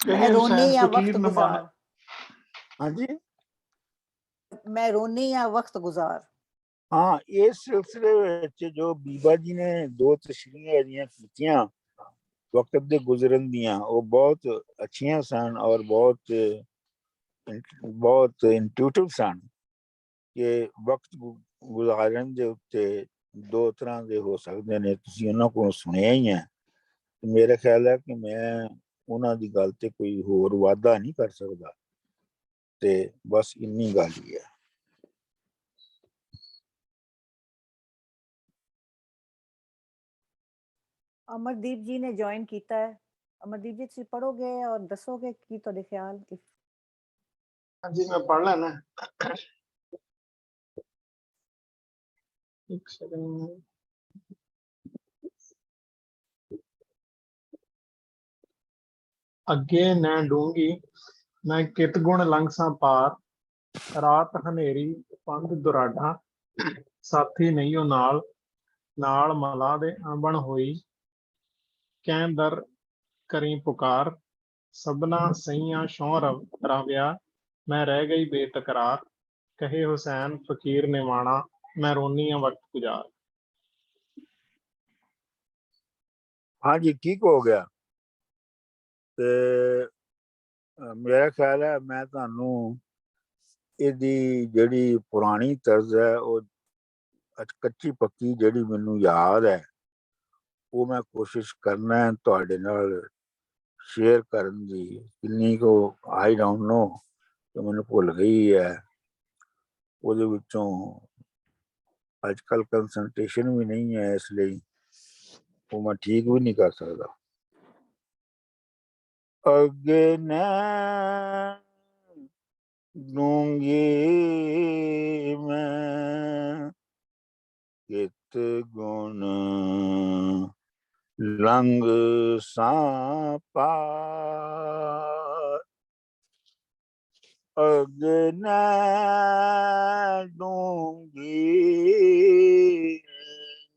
मैं कहे रोनी हुसैन या फकीर वक्त नमाना। गुजार। हाँ जी, मैं रोनी या वक्त गुजार। हाँ, इस सिलसिले विच जो बीबा जी ने दो तशरीहां जिहड़ियां कीतियां वक्त दे गुजरन दियां, वो बहुत अच्छियां सन और बहुत इंट्यूटिव सन कि वक्त गुजारन दे उत्ते दो तरह दे हो सकते ने। तुसीं उन्हां कोलों सुनिया ही है। मेरा ख्याल है कि मैं उन्हां दी गल ते कोई होर वाधा नहीं कर सकदा, ते बस इन्नी गल ही है। अमरदीप जी ने ज्वाइन किया है। अमरदीप जी तुसीं पढ़ोगे और दसोगे की तुहाडे ख्याल। हाँ जी, मैं पढ़ लेना। एक सेकंड। ਅੱਗੇ ਨੈਂ ਡੂੰਗੀ ਮੈਂ ਕਿਤ ਗੁਣ ਲੰਘਸਾਂ ਪਾਰ, ਰਾਤ ਹਨੇਰੀ ਪੰਧ ਦੁਰਾਡਾ, ਸਾਥੀ ਨਹੀਂਓ ਨਾਲ, ਨਾਲ ਮਲਾ ਦੇ ਆਂਬਣ ਹੋਈ, ਕਹਿ ਦਰ ਕਰੀ ਪੁਕਾਰ, ਸਭਨਾ ਸਈਆਂ ਸ਼ੌ ਰਾਵਿਆ, ਮੈਂ ਰਹਿ ਗਈ ਬੇਤਕਰਾਰ, ਕਹੇ ਹੁਸੈਨ ਫਕੀਰ ਨਿਵਾਣਾ, मैं रोनी या वक्त गुजार। हाँ जी, ठीक हो गया। ते मेरा ख्याल है मैं तुहानू इहदी जिहड़ी पुरानी तर्ज है वो कच्ची पक्की जिहड़ी मैनू याद है वो मैं कोशिश करना है तुहाडे नाल शेयर करन दी। किन्नी को आई डोंट नो कि मैनू भुल गई है। ਉਹਦੇ ਵਿੱਚੋਂ ਅੱਜ ਕੱਲ ਕੰਸੈਂਟ੍ਰੇਸ਼ਨ ਵੀ ਨਹੀਂ ਹੈ, ਇਸ ਲਈ ਉਹ ਮੈਂ ਠੀਕ ਵੀ ਨਹੀਂ ਕਰ ਸਕਦਾ। ਅੱਗੇ ਨਾ ਡੂੰਗੀ ਮੈਂ ਕਿਤ ਗੁਣ ਲੰਘ ਸਾਂ ਪਾਰ, अग्नि डूंगी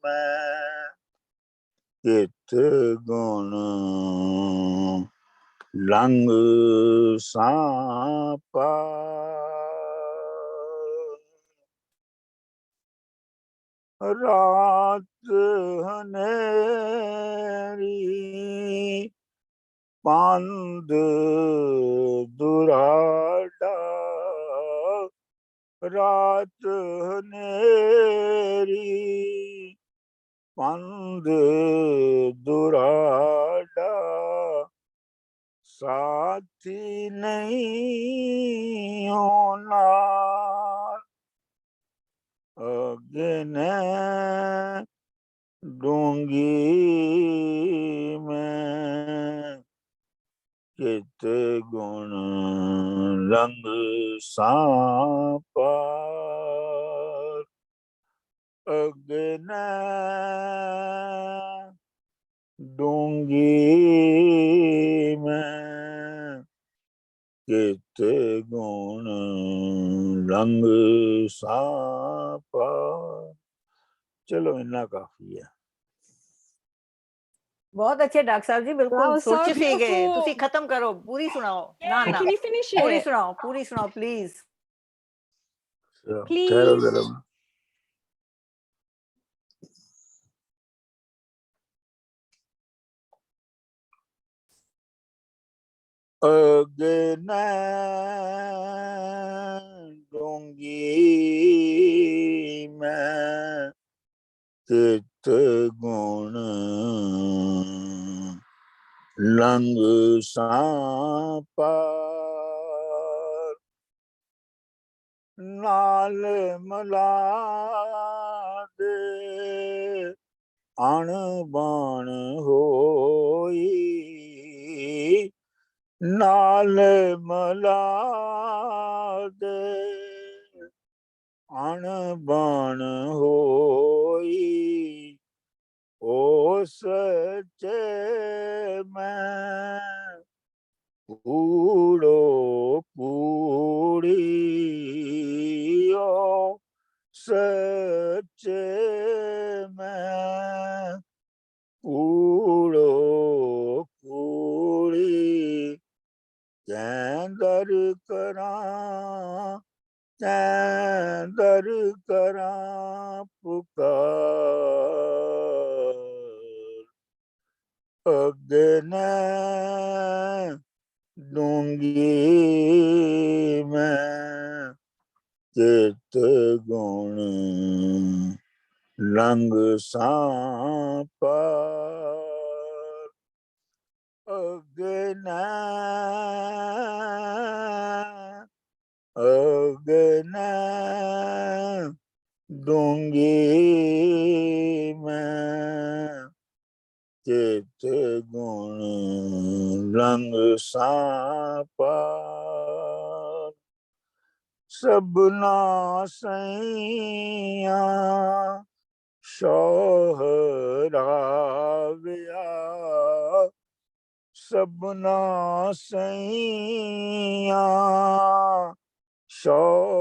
मैं कित गुण लंग सांपा रात हनेरी पंद दुराडा रात हनेरी पंद दुराडा साथी नहीं होना अग्नि डूंगी में कित गुण रंग सांपा अग्नि डूंगी में कित गुण रंग सांपा। चलो इतना काफी है। बहुत अच्छे डॉक्टर साहब जी, बिल्कुल Wow, so सुर सी गए। beautiful. तुसी खत्म करो, पूरी सुनाओ। ना Yeah, ना can you finish पूरी it? सुनाओ प्लीज। ठहरो Please. जरा। अग्नि डूंगी मैं कित गुण लंग सांपा नाल मला दे अणबण होई नाल मला दे अणबण होई ओ सच्चे मैं कूड़ो कूड़ी ओ सच्चे मैं कूड़ो कूड़ी कैंदर करा पुकार अग्नि डूंगी मैं कित गुण रंग सांपा अग्नि डूंगी मैं कित गुण रंग सांपा सबना सैया सोहराव्या सबना सैया सोहराव्या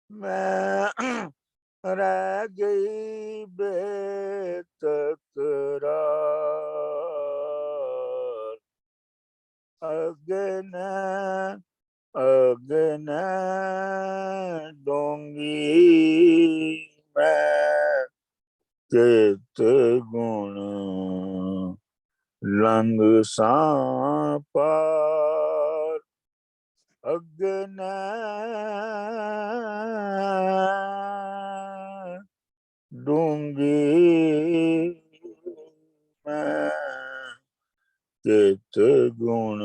मैं रह गई बेतकरार अग्नि डूंगी मैं कित गुण लंग सांपा अग्नि डूंगी मैं कित गुण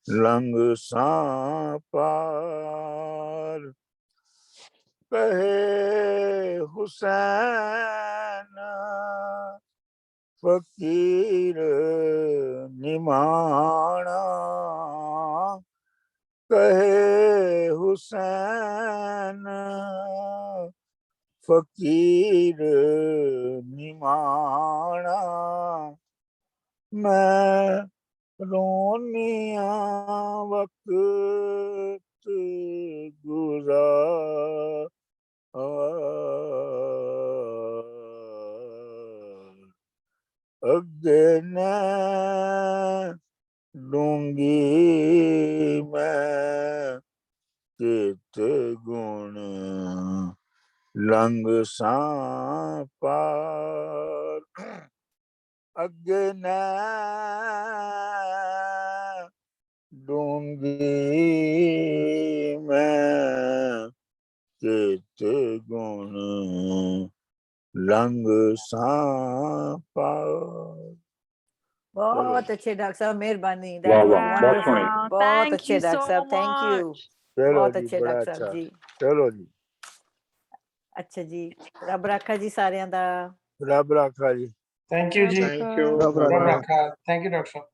लंग सांपा कहे हुसैन फकीर निमाना कहे हुसैन फकीर निमाना मैं ਰੋਨੀਆਂ ਵਕਤ ਗੁਜ਼ਾਰ ਅੱਗੇ ਨਾ ਡੂੰਗੀ ਮੈਂ ਚਿਤ ਗੁਣ ਲੰਘ ਸਾਂ ਪਾਰ ਅੱਗੇ ਨਾ ਡੂੰਗੀ ਮੈਂ ਚਿਤ ਗੁਣ ਲੰਘ ਸਾਂ ਪਾਰ बहुत अच्छे डॉक्टर साहब, मेहरबानी। वाह, That was वाह, बहुत wonderful। सोहनी। बहुत Thank अच्छे you डॉक्टर so साहब, थैंक यू। much. ਚਲੋ बहुत ਜੀ अच्छे ਬੜਾ डॉक्टर ਅੱਛਾ साहब जी। ਚਲੋ ਜੀ अच्छा जी, रब राखा जी सारिਆਂ ਦਾ। ਰੱਬ ਰਾਖਾ ਜੀ ਥੈਂਕ ਯੂ ਜੀ ਥੈਂਕ ਯੂ ਰੱਬ ਰੱਬ ਰਾਖਾ। ਰਾਖਾ। Thank you doctor Sahib.